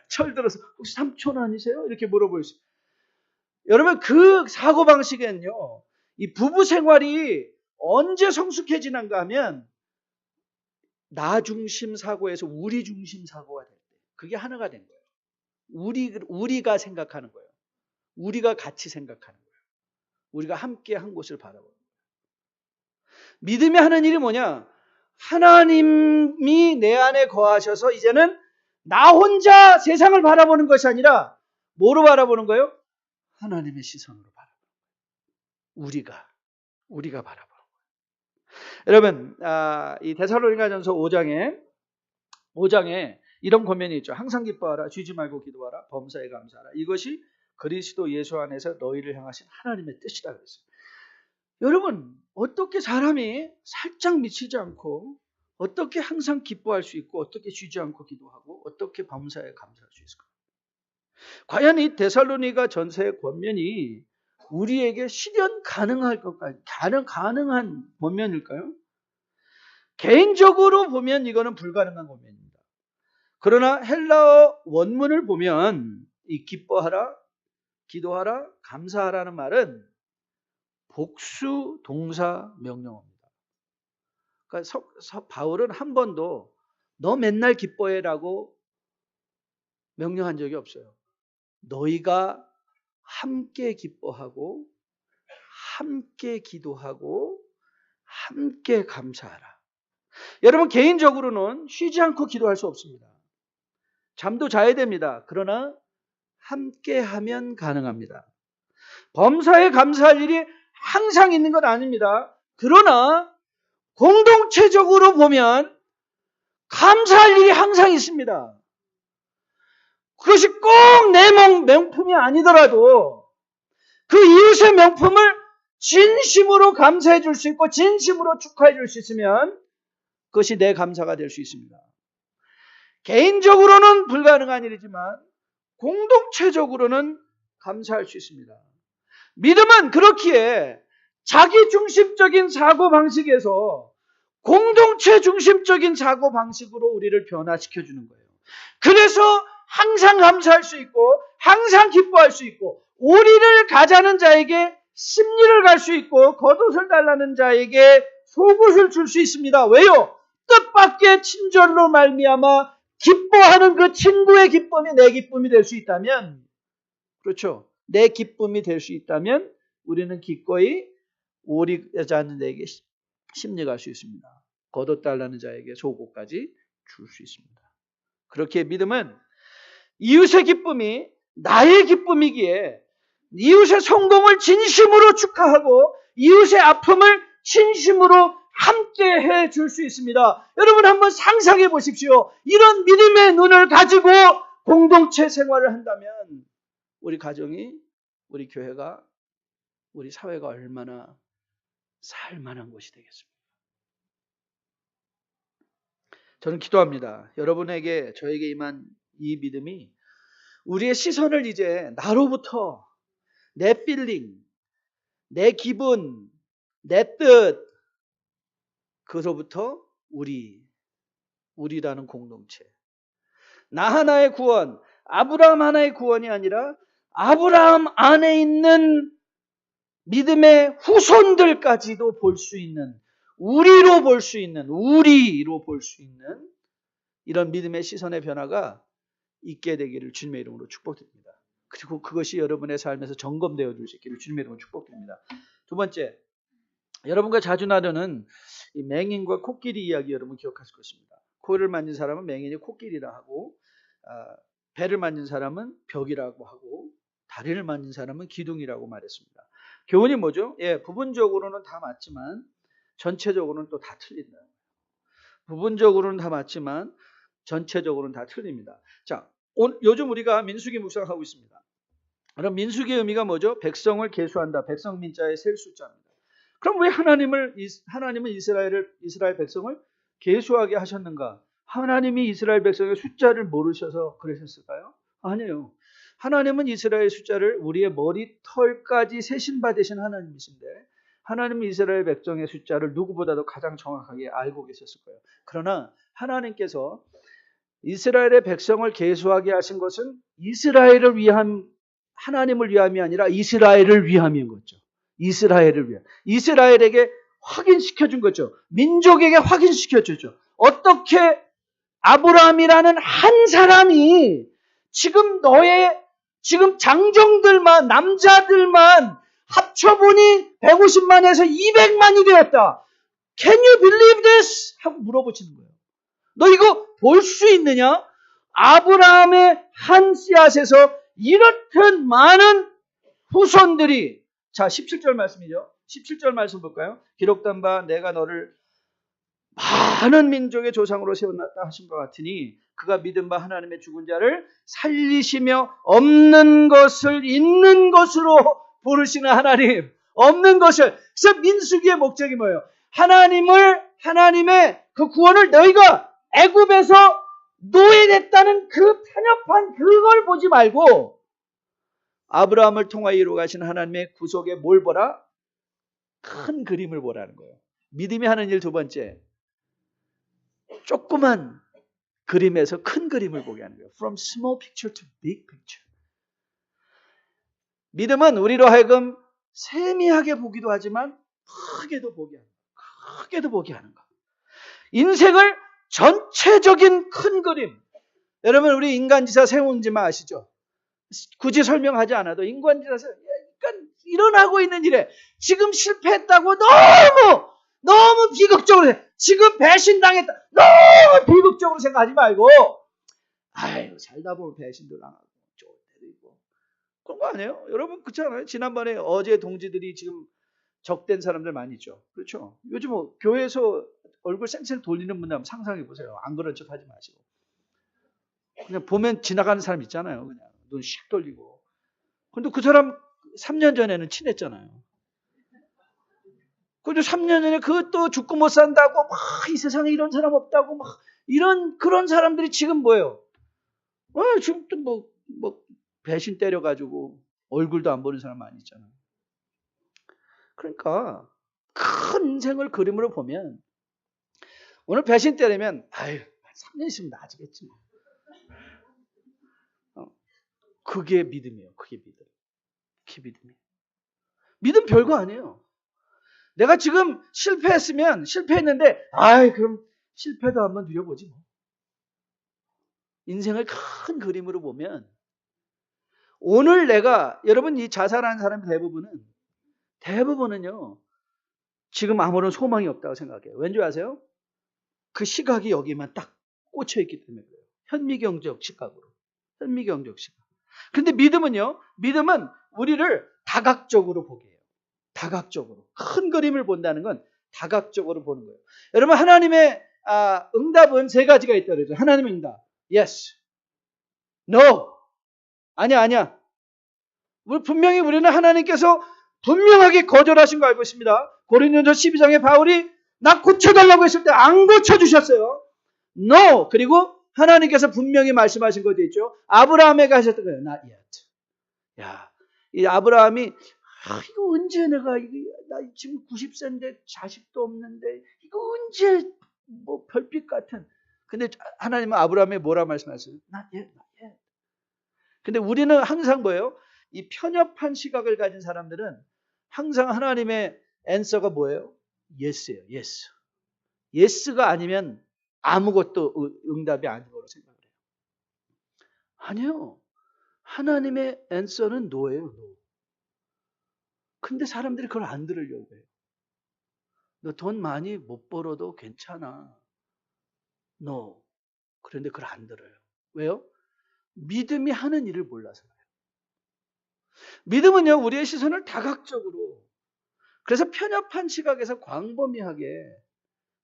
철들어서 혹시 삼촌 아니세요? 이렇게 물어볼 수. 여러분 그 사고방식은요. 이 부부 생활이 언제 성숙해지는가 하면 나 중심 사고에서 우리 중심 사고가 될 때. 그게 하나가 된 거예요. 우리가 생각하는 거예요. 우리가 같이 생각하는 거예요. 우리가 함께 한 곳을 바라보는 거예요. 믿음이 하는 일이 뭐냐? 하나님이 내 안에 거하셔서 이제는 나 혼자 세상을 바라보는 것이 아니라 뭐로 바라보는 거예요? 하나님의 시선으로 바라보는 거예요. 우리가 바라보는 거예요. 여러분, 이 데살로니가전서 5장에 이런 권면이 있죠. 항상 기뻐하라, 쉬지 말고 기도하라, 범사에 감사하라. 이것이 그리스도 예수 안에서 너희를 향하신 하나님의 뜻이다 그랬어요. 여러분, 어떻게 사람이 살짝 미치지 않고 어떻게 항상 기뻐할 수 있고 어떻게 쉬지 않고 기도하고 어떻게 범사에 감사할 수 있을까? 과연 이 데살로니가 전서의 권면이 우리에게 실현 가능할 것까지 가능한 권면일까요? 개인적으로 보면 이거는 불가능한 권면입니다. 그러나 헬라어 원문을 보면 이 기뻐하라, 기도하라, 감사하라는 말은 복수 동사 명령어입니다. 그러니까 바울은 한 번도 너 맨날 기뻐해라고 명령한 적이 없어요. 너희가 함께 기뻐하고 함께 기도하고 함께 감사하라. 여러분 개인적으로는 쉬지 않고 기도할 수 없습니다. 잠도 자야 됩니다. 그러나 함께 하면 가능합니다. 범사에 감사할 일이 항상 있는 건 아닙니다. 그러나 공동체적으로 보면 감사할 일이 항상 있습니다. 그것이 꼭 내 명품이 아니더라도 그 이웃의 명품을 진심으로 감사해 줄 수 있고 진심으로 축하해 줄 수 있으면 그것이 내 감사가 될 수 있습니다. 개인적으로는 불가능한 일이지만 공동체적으로는 감사할 수 있습니다. 믿음은 그렇기에 자기 중심적인 사고방식에서 공동체 중심적인 사고방식으로 우리를 변화시켜 주는 거예요. 그래서 항상 감사할 수 있고 항상 기뻐할 수 있고 오리를 가자는 자에게 십리를 갈 수 있고 겉옷을 달라는 자에게 속옷을 줄 수 있습니다. 왜요? 뜻밖의 친절로 말미암아 기뻐하는 그 친구의 기쁨이 내 기쁨이 될 수 있다면, 그렇죠? 내 기쁨이 될 수 있다면 우리는 기꺼이 오리 가자는 자에게 십리 갈 수 있습니다. 겉옷 달라는 자에게 속옷까지 줄 수 있습니다. 그렇게 믿음은 이웃의 기쁨이 나의 기쁨이기에 이웃의 성공을 진심으로 축하하고 이웃의 아픔을 진심으로 함께 해 줄 수 있습니다. 여러분 한번 상상해 보십시오. 이런 믿음의 눈을 가지고 공동체 생활을 한다면 우리 가정이, 우리 교회가, 우리 사회가 얼마나 살만한 곳이 되겠습니까? 저는 기도합니다. 여러분에게, 저에게 임한 이 믿음이 우리의 시선을 이제 나로부터 내 필링, 내 기분, 내 뜻, 그로부터 우리라는 공동체, 나 하나의 구원, 아브라함 하나의 구원이 아니라 아브라함 안에 있는 믿음의 후손들까지도 볼 수 있는, 우리로 볼 수 있는 이런 믿음의 시선의 변화가 있게 되기를 주님의 이름으로 축복드립니다. 그리고 그것이 여러분의 삶에서 점검되어 줄 수 있기를 주님의 이름으로 축복드립니다. 두 번째, 여러분과 자주 나누는 이 맹인과 코끼리 이야기 여러분 기억하실 것입니다. 코를 만진 사람은 맹인이 코끼리라 하고, 배를 만진 사람은 벽이라고 하고, 다리를 만진 사람은 기둥이라고 말했습니다. 교훈이 뭐죠? 부분적으로는 다 맞지만 전체적으로는 또 다 틀린다. 부분적으로는 다 맞지만 전체적으로는 다 틀립니다. 자, 요즘 우리가 민수기 묵상하고 있습니다. 그럼 민수기의 의미가 뭐죠? 백성을 계수한다. 백성 민자의 셀 숫자입니다. 그럼 왜 하나님은 이스라엘 백성을 계수하게 하셨는가? 하나님이 이스라엘 백성의 숫자를 모르셔서 그러셨을까요? 아니에요. 하나님은 이스라엘 숫자를 우리의 머리털까지 세신 바 되신 하나님이신데 하나님은 이스라엘 백성의 숫자를 누구보다도 가장 정확하게 알고 계셨을 거예요. 그러나 하나님께서 이스라엘의 백성을 계수하게 하신 것은 하나님을 위함이 아니라 이스라엘을 위함인 거죠. 이스라엘을 위함. 이스라엘에게 확인시켜 준 거죠. 민족에게 확인시켜 주죠. 어떻게 아브라함이라는 한 사람이 지금 장정들만, 남자들만 합쳐보니 150만에서 200만이 되었다. Can you believe this? 하고 물어보시는 거예요. 너 이거 볼 수 있느냐? 아브라함의 한 씨앗에서 이렇듯 많은 후손들이, 자 17절 말씀이죠. 17절 말씀 볼까요? 기록된 바 내가 너를 많은 민족의 조상으로 세워놨다 하신 것 같으니 그가 믿은 바 하나님의 죽은 자를 살리시며 없는 것을 있는 것으로 부르시는 하나님. 없는 것을. 그래서 민수기의 목적이 뭐예요? 하나님의 그 구원을 너희가 애굽에서 노예됐다는 그 편협한 그걸 보지 말고 아브라함을 통하여 이루어가신 하나님의 구속에 뭘 보라? 큰 그림을 보라는 거예요. 믿음이 하는 일 두 번째, 조그만 그림에서 큰 그림을 보게 하는 거예요. From small picture to big picture. 믿음은 우리로 하여금 세미하게 보기도 하지만 크게도 보게 하는 거. 크게도 보게 하는 거. 인생을 전체적인 큰 그림. 여러분 우리 인간지사 세운지만 아시죠? 굳이 설명하지 않아도 인간지사 그러니까 일어나고 있는 일에 지금 실패했다고 너무 비극적으로 지금 배신당했다 너무 비극적으로 생각하지 말고 아유 살다 보면 배신도 당하고 좋을 때도 있고 그런 거 아니에요? 여러분 그렇지 않아요? 지난번에 어제 동지들이 지금 적된 사람들 많이 있죠. 그렇죠? 요즘 뭐 교회에서 얼굴 쌩쌩 돌리는 분들 한번 상상해 보세요. 안 그런 척 하지 마시고 그냥 보면 지나가는 사람 있잖아요. 그냥 눈 씩 돌리고 근데 그 사람 3년 전에는 친했잖아요. 그래도 3년 전에 그것도 죽고 못 산다고 막 이 세상에 이런 사람 없다고 막 그런 사람들이 지금 뭐예요? 지금 또 뭐 배신 때려가지고 얼굴도 안 보는 사람 많이 있잖아요. 그러니까 큰 인생을 그림으로 보면 오늘 배신 때리면 아유 3년 있으면 나아지겠지 뭐. 그게 믿음이에요. 그게 믿음. 그게 믿음이에요. 믿음 별거 아니에요. 내가 지금 실패했는데 그럼 실패도 한번 누려보지 뭐. 인생을 큰 그림으로 보면 오늘 여러분 이 자살하는 사람 대부분은요 지금 아무런 소망이 없다고 생각해요. 왠지 아세요? 그 시각이 여기만 딱 꽂혀 있기 때문에 그래요. 현미경적 시각으로. 현미경적 시각. 근데 믿음은 우리를 다각적으로 보게 해요. 다각적으로. 큰 그림을 본다는 건 다각적으로 보는 거예요. 여러분 하나님의 응답은 세 가지가 있다고 그러죠. 하나님의 응답. Yes. No. 아니야. 분명히 우리는 하나님께서 분명하게 거절하신 거 알고 있습니다. 고린도전서 12장에 바울이 나 고쳐달라고 했을 때 안 고쳐주셨어요. No. 그리고 하나님께서 분명히 말씀하신 것도 있죠. 아브라함에게 하셨던 거예요. Not yet. 야, 이 아브라함이 이거 언제 나 지금 90세인데 자식도 없는데 이거 언제 뭐 별빛 같은. 근데 하나님은 아브라함에 뭐라 말씀하셨어요? Not yet. 근데 우리는 항상 뭐예요? 이 편협한 시각을 가진 사람들은 항상 하나님의 answer가 뭐예요? Yes예요. Yes. Yes가 아니면 아무것도 응답이 아닌 거로 생각을 해요. 아니요. 하나님의 answer는 no예요. No. 근데 사람들이 그걸 안 들으려고 해요. 너 돈 많이 못 벌어도 괜찮아. No. 그런데 그걸 안 들어요. 왜요? 믿음이 하는 일을 몰라서 그래요. 믿음은요, 우리의 시선을 다각적으로, 그래서 편협한 시각에서 광범위하게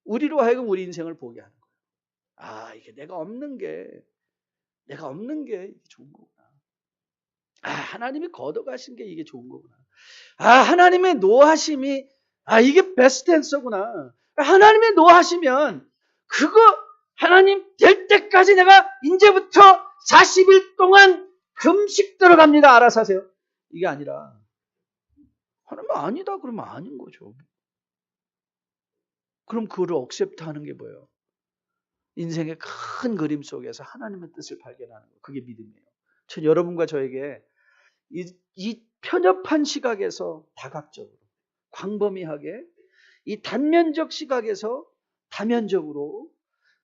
우리로 하여금 우리 인생을 보게 하는 거예요. 이게 내가 없는 게 이게 좋은 거구나. 하나님이 걷어가신 게 이게 좋은 거구나. 하나님의 노하심이 이게 베스트 앤서구나. 하나님의 노하시면 그거 하나님 될 때까지 내가 이제부터 40일 동안 금식 들어갑니다. 알아서 하세요. 이게 아니라 하나님 아니다 그러면 아닌 거죠. 그럼 그거를 억셉트하는 게 뭐예요? 인생의 큰 그림 속에서 하나님의 뜻을 발견하는 거. 그게 믿음이에요. 여러분과 저에게 이 편협한 시각에서 다각적으로 광범위하게 이 단면적 시각에서 다면적으로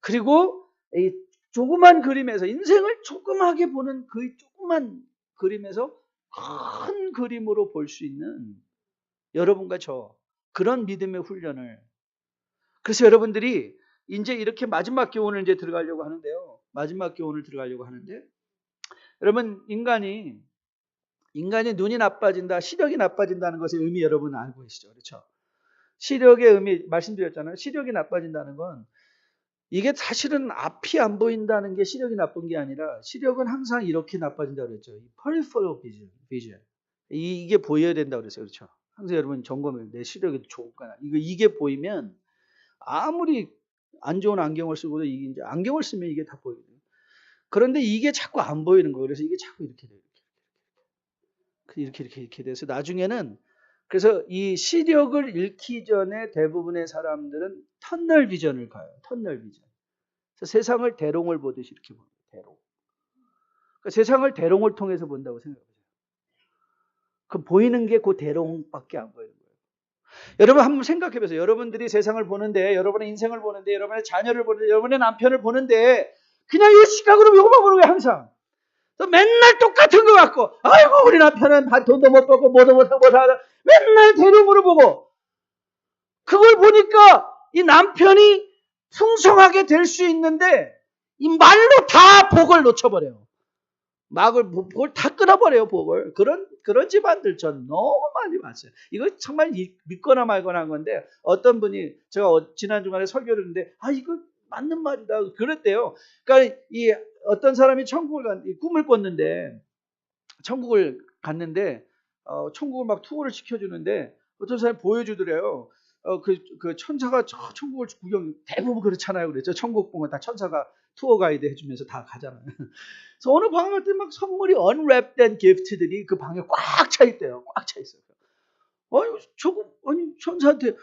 그리고 이 조그만 그림에서 인생을 조그맣게 보는 그 조그만 그림에서 큰 그림으로 볼 수 있는 여러분과 저 그런 믿음의 훈련을 그래서 여러분들이 이제 이렇게 마지막 교훈을 이제 들어가려고 하는데요. 마지막 교훈을 들어가려고 하는데 여러분 인간이 눈이 나빠진다, 시력이 나빠진다는 것의 의미 여러분 알고 계시죠? 그렇죠? 시력의 의미 말씀드렸잖아요. 시력이 나빠진다는 건 이게 사실은 앞이 안 보인다는 게 시력이 나쁜 게 아니라 시력은 항상 이렇게 나빠진다고 그랬죠. peripheral vision. 이게 보여야 된다고 그랬어요. 그렇죠? 항상 여러분 점검해. 내 시력이 좋을까? 이게 보이면 아무리 안 좋은 안경을 쓰고도 이제 안경을 쓰면 이게 다 보이거든요. 그런데 이게 자꾸 안 보이는 거예요. 그래서 이게 자꾸 이렇게 돼요. 이렇게 돼서 나중에는 그래서 이 시력을 잃기 전에 대부분의 사람들은 터널 비전을 가요. 터널 비전. 그래서 세상을 대롱을 보듯이 이렇게 봅니다. 대롱. 그러니까 세상을 대롱을 통해서 본다고 생각해요. 그 보이는 게 그 대롱밖에 안 보이는 거예요. 여러분 한번 생각해 보세요. 여러분들이 세상을 보는데, 여러분의 인생을 보는데, 여러분의 자녀를 보는데, 여러분의 남편을 보는데 그냥 이 시각으로 이거만 보는 거예요. 항상. 맨날 똑같은 것 같고, 아이고 우리 남편은 돈도 못 벌고 뭐도 못하고 맨날 대롱으로 보고, 그걸 보니까 이 남편이 풍성하게 될 수 있는데 이 말로 다 복을 놓쳐버려요. 복을 다 끊어버려요. 복을. 그런 집안들 전 너무 많이 봤어요. 이거 정말 믿거나 말거나 한 건데, 어떤 분이 제가 지난 주간에 설교를 했는데 이거 맞는 말이다 그랬대요. 그러니까 이 어떤 사람이 꿈을 꿨는데, 천국을 갔는데 천국을 막 투어를 시켜주는데 어떤 사람이 보여주더래요. 그 천사가 저 천국을 구경, 대부분 그렇잖아요. 그랬죠. 천국 보면 다 천사가 투어 가이드 해주면서 다 가잖아요. 그래서 어느 방에 갈 때 막 선물이 언랩된 기프트들이 그 방에 꽉 차 있대요. 꽉 차 있어요. 천사한테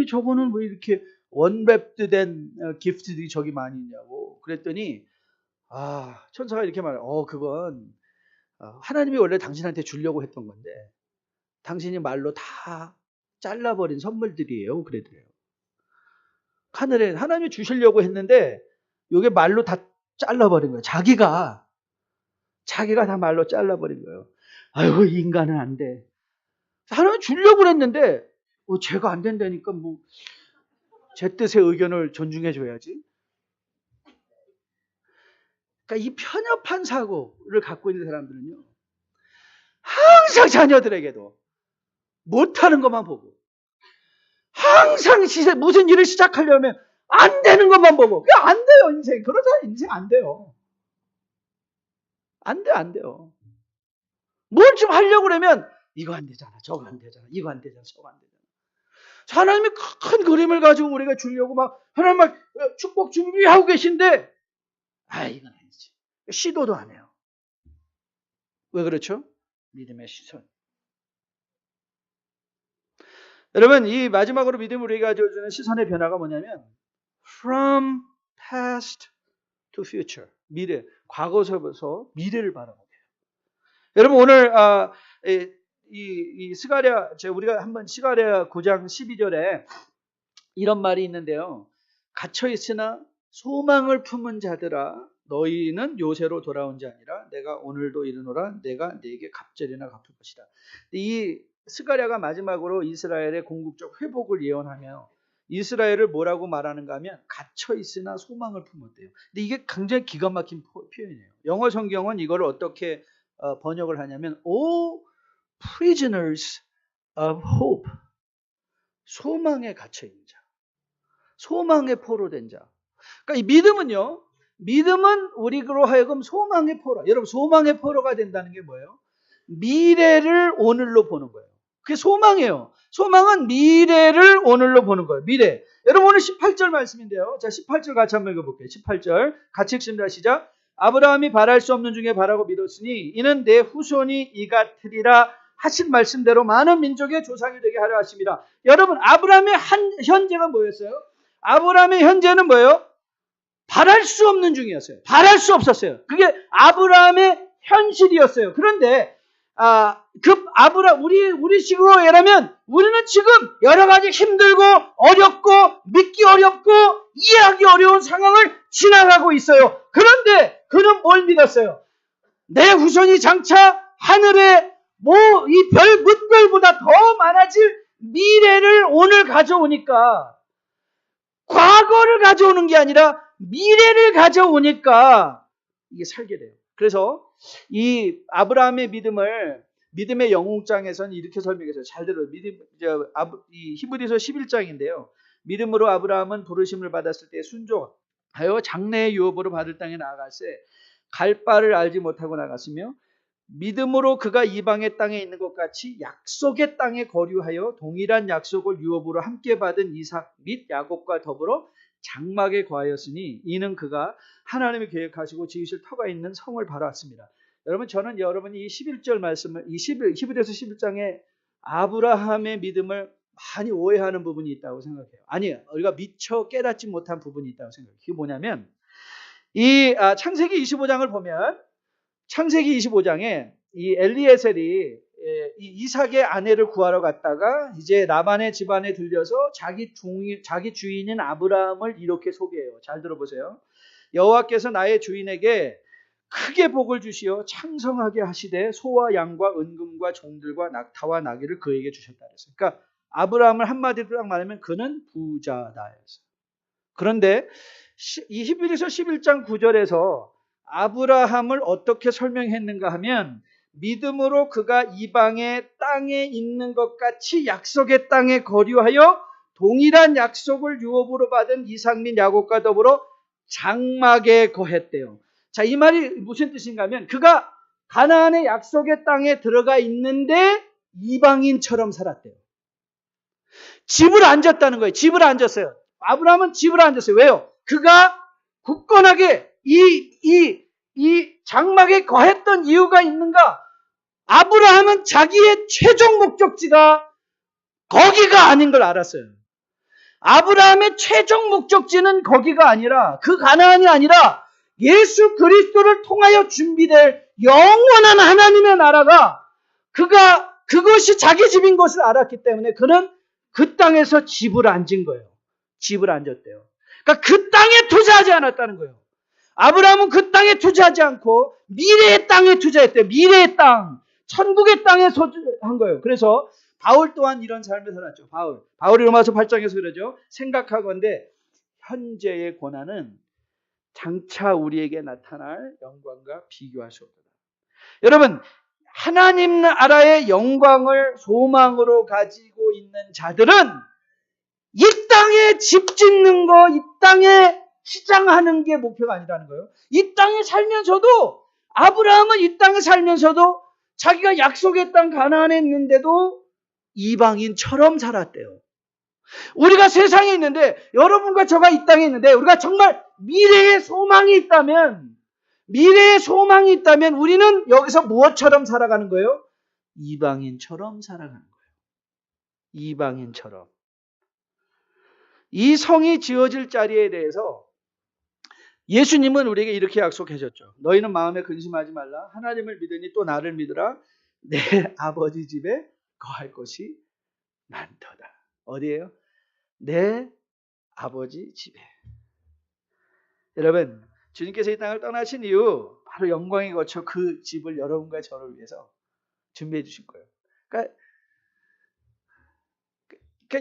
저거는 왜 이렇게 언랩된 기프트들이 저기 많이 있냐고 그랬더니, 천사가 이렇게 말해요. 그건 하나님이 원래 당신한테 주려고 했던 건데 당신이 말로 다 잘라버린 선물들이에요. 그래도요. 하늘에 하나님이 주시려고 했는데 이게 말로 다 잘라버린 거예요. 자기가 다 말로 잘라버린 거예요. 아이고 인간은 안 돼. 하나님이 주려고 했는데 제가 안 된다니까 제 뜻의 의견을 존중해 줘야지. 그러니까 이 편협한 사고를 갖고 있는 사람들은요, 항상 자녀들에게도 못하는 것만 보고, 항상 무슨 일을 시작하려면 안 되는 것만 보고, 그게 안 돼요, 인생. 그러다 인생 안 돼요. 안 돼요. 뭘 좀 하려고 그러면 이거 안 되잖아, 저거 안 되잖아, 이거 안 되잖아, 저거 안 되잖아. 하나님이 큰 그림을 가지고 우리가 주려고 하나님 축복 준비하고 계신데, 이건 아니지. 시도도 안 해요. 왜 그렇죠? 믿음의 시선. 여러분, 이 마지막으로 믿음을 우리가 가져주는 시선의 변화가 뭐냐면 from past to future. 미래, 과거서부터 미래를 바라보게 해요. 여러분 오늘 이 스가랴, 우리가 한번 스가랴 9장 12절에 이런 말이 있는데요. 갇혀 있으나 소망을 품은 자들아, 너희는 요새로 돌아온 자 아니라 내가 오늘도 이르노라, 내가 네게 갑절이나 갚을 것이다. 이 스가랴가 마지막으로 이스라엘의 궁극적 회복을 예언하며 이스라엘을 뭐라고 말하는가 하면 갇혀 있으나 소망을 품었대요. 근데 이게 굉장히 기가 막힌 표현이에요. 영어 성경은 이걸 어떻게 번역을 하냐면 O prisoners of hope, 소망에 갇혀 있는 자, 소망에 포로된 자. 그러니까 이 믿음은 우리로 하여금 소망의 포로. 여러분 소망의 포로가 된다는 게 뭐예요? 미래를 오늘로 보는 거예요. 그게 소망이에요. 소망은 미래를 오늘로 보는 거예요. 미래. 여러분 오늘 18절 말씀인데요. 자, 18절 같이 한번 읽어볼게요. 18절 같이 읽습니다. 시작. 아브라함이 바랄 수 없는 중에 바라고 믿었으니 이는 내 후손이 이 같으리라 하신 말씀대로 많은 민족의 조상이 되게 하려 하십니다. 여러분 아브라함의 현재가 뭐였어요? 아브라함의 현재는 뭐예요? 바랄 수 없는 중이었어요. 바랄 수 없었어요. 그게 아브라함의 현실이었어요. 그런데 우리 식으로 얘기하면 우리는 지금 여러 가지 힘들고 어렵고 믿기 어렵고 이해하기 어려운 상황을 지나가고 있어요. 그런데 그는 뭘 믿었어요? 내 후손이 장차 하늘에 이 별 뭇별보다 더 많아질 미래를 오늘 가져오니까, 과거를 가져오는 게 아니라 미래를 가져오니까 이게 살게 돼요. 그래서 이 아브라함의 믿음의 영웅장에서는 이렇게 설명했어요. 잘 들어요. 이 히브리서 11장인데요. 믿음으로 아브라함은 부르심을 받았을 때 순종하여 장래의 유업으로 받을 땅에 나아갈새 갈 바를 알지 못하고 나갔으며, 믿음으로 그가 이방의 땅에 있는 것 같이 약속의 땅에 거류하여 동일한 약속을 유업으로 함께 받은 이삭 및 야곱과 더불어 장막에 거하였으니 이는 그가 하나님이 계획하시고 지으실 터가 있는 성을 바라왔습니다. 여러분 저는 여러분이 이 11절 말씀을 히브리서 11장에 아브라함의 믿음을 많이 오해하는 부분이 있다고 생각해요. 아니에요. 우리가 미처 깨닫지 못한 부분이 있다고 생각해요. 그게 뭐냐면 창세기 25장을 보면 창세기 25장에 이 엘리에셀이 이삭의 아내를 구하러 갔다가 이제 라반의 집안에 들려서 자기 주인인 아브라함을 이렇게 소개해요. 잘 들어보세요. 여호와께서 나의 주인에게 크게 복을 주시어 창성하게 하시되 소와 양과 은금과 종들과 낙타와 나귀를 그에게 주셨다 그랬어요. 그러니까 아브라함을 한마디로 딱 말하면 그는 부자다 했어요. 그런데 이 히브리서 11장 9절에서 아브라함을 어떻게 설명했는가 하면 믿음으로 그가 이방의 땅에 있는 것 같이 약속의 땅에 거류하여 동일한 약속을 유업으로 받은 이삭 및 야곱과 더불어 장막에 거했대요. 자, 이 말이 무슨 뜻인가 하면 그가 가나안의 약속의 땅에 들어가 있는데 이방인처럼 살았대요. 집을 안 졌다는 거예요. 집을 안 졌어요. 아브라함은 집을 안 졌어요. 왜요? 그가 굳건하게 이 장막에 거했던 이유가 있는가? 아브라함은 자기의 최종 목적지가 거기가 아닌 걸 알았어요. 아브라함의 최종 목적지는 거기가 아니라 그 가나안이 아니라 예수 그리스도를 통하여 준비될 영원한 하나님의 나라가 그것이 자기 집인 것을 알았기 때문에 그는 그 땅에서 집을 안 진 거예요. 집을 안 졌대요. 그러니까 그 땅에 투자하지 않았다는 거예요. 아브라함은 그 땅에 투자하지 않고 미래의 땅에 투자했대요. 미래의 땅, 천국의 땅에 소유한 거예요. 그래서 바울 또한 이런 삶을 살았죠. 바울이 로마서 8장에서 그러죠. 생각하건대 현재의 고난은 장차 우리에게 나타날 영광과 비교할 수 없다. 여러분, 하나님 나라의 영광을 소망으로 가지고 있는 자들은 이 땅에 집 짓는 거, 이 땅에 시장하는 게 목표가 아니라는 거예요. 이 땅에 살면서도 아브라함은 이 땅에 살면서도 자기가 약속의 땅 가나안에 있는데도 이방인처럼 살았대요. 우리가 세상에 있는데 여러분과 저가 이 땅에 있는데 우리가 정말 미래의 소망이 있다면 우리는 여기서 무엇처럼 살아가는 거예요? 이방인처럼 살아가는 거예요. 이방인처럼. 이 성이 지어질 자리에 대해서 예수님은 우리에게 이렇게 약속하셨죠. 너희는 마음에 근심하지 말라. 하나님을 믿으니 또 나를 믿으라. 내 아버지 집에 거할 곳이 많도다. 어디예요? 내 아버지 집에. 여러분, 주님께서 이 땅을 떠나신 이후 바로 영광에 거쳐 그 집을 여러분과 저를 위해서 준비해 주신 거예요. 그러니까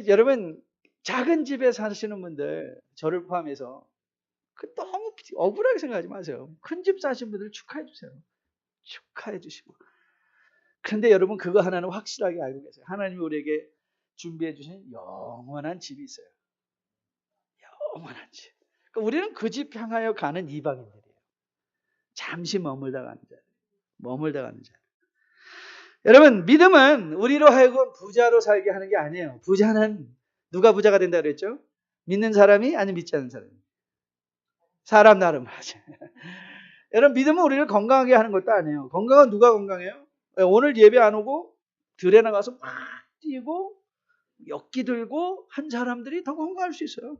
여러분, 작은 집에 사시는 분들, 저를 포함해서 너무 억울하게 생각하지 마세요. 큰 집 사신 분들 축하해 주세요. 축하해 주시고. 그런데 여러분, 그거 하나는 확실하게 알고 계세요. 하나님이 우리에게 준비해 주신 영원한 집이 있어요. 영원한 집. 그러니까 우리는 그 집 향하여 가는 이방인들이에요. 잠시 머물다 가는 자. 여러분, 믿음은 우리로 하여금 부자로 살게 하는 게 아니에요. 부자는 누가 부자가 된다 그랬죠? 믿는 사람이 아니면 믿지 않는 사람이? 사람 나름 하죠. 여러분, 믿음은 우리를 건강하게 하는 것도 아니에요. 건강은 누가 건강해요? 오늘 예배 안 오고 들에 나가서 막 뛰고 역기 들고 한 사람들이 더 건강할 수 있어요.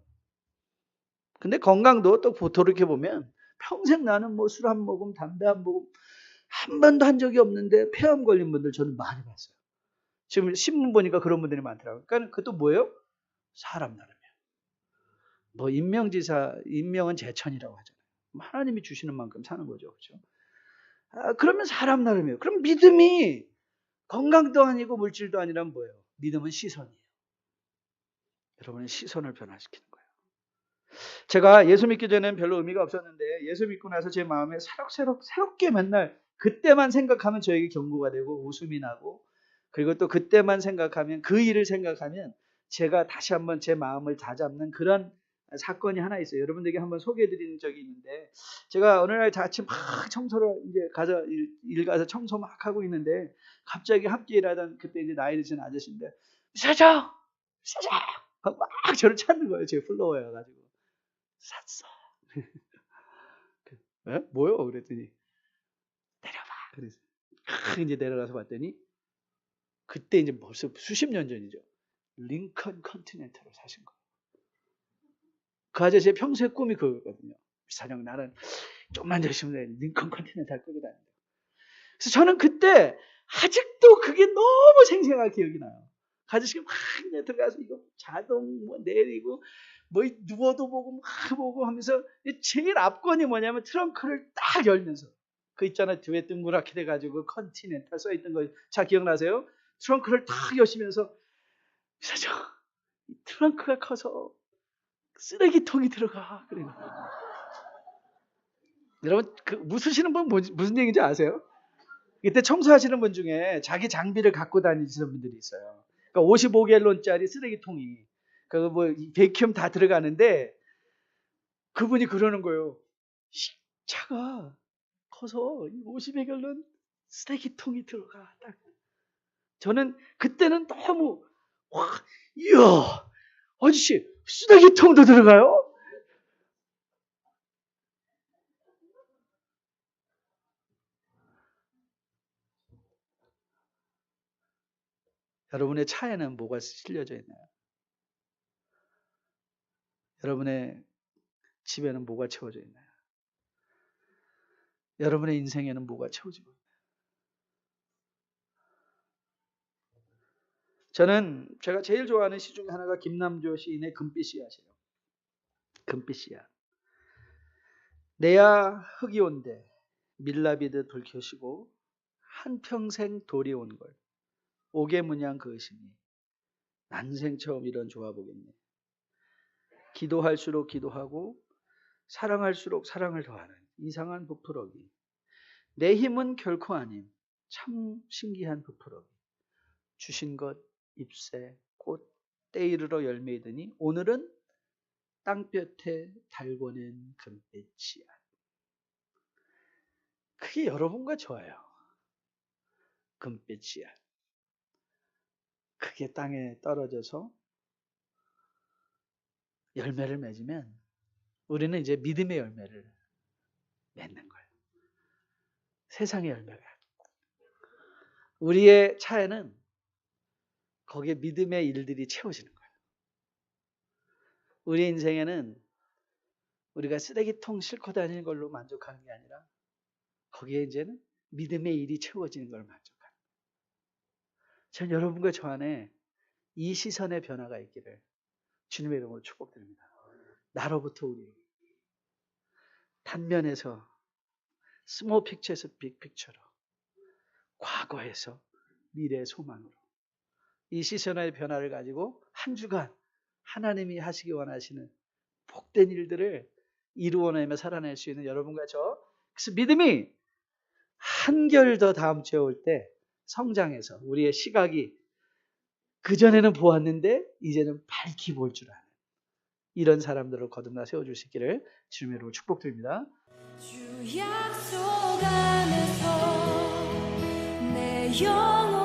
근데 건강도 또 돌이켜보면 평생 나는 뭐 술 한 모금, 담배 한 모금 한 번도 한 적이 없는데 폐암 걸린 분들 저는 많이 봤어요. 지금 신문 보니까 그런 분들이 많더라고요. 그러니까 그것도 뭐예요? 사람 나름이에요. 뭐 인명은 제천이라고 하잖아요. 하나님이 주시는 만큼 사는 거죠. 그렇죠? 그러면 사람 나름이에요. 그럼 믿음이 건강도 아니고 물질도 아니란 뭐예요? 믿음은 시선이에요. 여러분의 시선을 변화시키는 거예요. 제가 예수 믿기 전에는 별로 의미가 없었는데 예수 믿고 나서 제 마음에 새롭게 맨날 그때만 생각하면 저에게 경고가 되고 웃음이 나고, 그리고 또 그때만 생각하면 그 일을 생각하면 제가 다시 한번 제 마음을 다잡는 그런 사건이 하나 있어요. 여러분들에게 한번 소개해드리는 적이 있는데, 제가 어느 날 아침 막 청소를 이제 일 가서 청소 막 하고 있는데 갑자기 함께 일하던 그때 이제 나이 드신 아저씨인데 사장 막 저를 찾는 거예요. 제 플로어에 가지고 샀어. 뭐요? 그랬더니 내려봐. 그래서 이제 내려가서 봤더니 그때 이제 벌써 수십 년 전이죠. 링컨 컨티넨탈을 사신 거예요. 그 아저씨의 평소의 꿈이 그거거든요. 사장, 나는 좀만 더 있으면 링컨 컨티넨탈 끌고 다닌다. 그래서 저는 그때 아직도 그게 너무 생생하게 기억이 나요. 아저씨가 막 들어가서 이거 자동 뭐 내리고 뭐 누워도 보고 막 보고 하면서 제일 압권이 뭐냐면 트렁크를 딱 열면서 그 있잖아요. 뒤에 동그랗게 돼가지고 컨티넨탈 써있던 거 잘 기억나세요? 트렁크를 딱 여시면서 사죠. 트렁크가 커서 쓰레기통이 들어가. 그리고 여러분 그 웃으시는 분 무슨 얘기인지 아세요? 이때 청소하시는 분 중에 자기 장비를 갖고 다니시는 분들이 있어요. 그러니까 55갤론짜리 쓰레기통이 그 뭐 베큐um 다 들어가는데 그분이 그러는 거예요. 차가 커서 50갤론 쓰레기통이 들어가. 딱. 저는 그때는 너무 와, 이야, 아저씨 쓰레기통도 들어가요? 여러분의 차에는 뭐가 실려져 있나요? 여러분의 집에는 뭐가 채워져 있나요? 여러분의 인생에는 뭐가 채워지고 있나요? 저는 제가 제일 좋아하는 시 중에 하나가 김남조 시인의 금빛씨앗이에요. 금빛씨앗. 내야 흙이 온데 밀라비드 돌켜시고 한평생 돌이 온 걸 오개문양 그으시니 난생 처음 이런 좋아 보겠네. 기도할수록 기도하고 사랑할수록 사랑을 더하는 이상한 부풀어기. 내 힘은 결코 아님 참 신기한 부풀어기. 주신 것 잎새 꽃 때 이르러 열매이더니 오늘은 땅볕에 달궈낸 금빛이야. 그게 여러분과 저예요. 금빛이야. 그게 땅에 떨어져서 열매를 맺으면 우리는 이제 믿음의 열매를 맺는 거예요. 세상의 열매가. 우리의 차에는 거기에 믿음의 일들이 채워지는 거예요. 우리 인생에는 우리가 쓰레기통 싣고 다니는 걸로 만족하는 게 아니라 거기에 이제는 믿음의 일이 채워지는 걸 만족하는 거예요. 전 여러분과 저 안에 이 시선의 변화가 있기를 주님의 이름으로 축복드립니다. 나로부터 우리 단면에서 스몰 픽처에서 빅 픽처로 과거에서 미래의 소망으로 이 시선의 변화를 가지고 한 주간 하나님이 하시기 원하시는 복된 일들을 이루어내며 살아낼 수 있는 여러분과 저. 그래서 믿음이 한결 더 다음 주에 올 때 성장해서 우리의 시각이 그전에는 보았는데 이제는 밝히 볼 줄 아는 이런 사람들을 거듭나 세워줄 수 있기를 주님의 이름으로 축복드립니다. 주 약속 안에서 내 영혼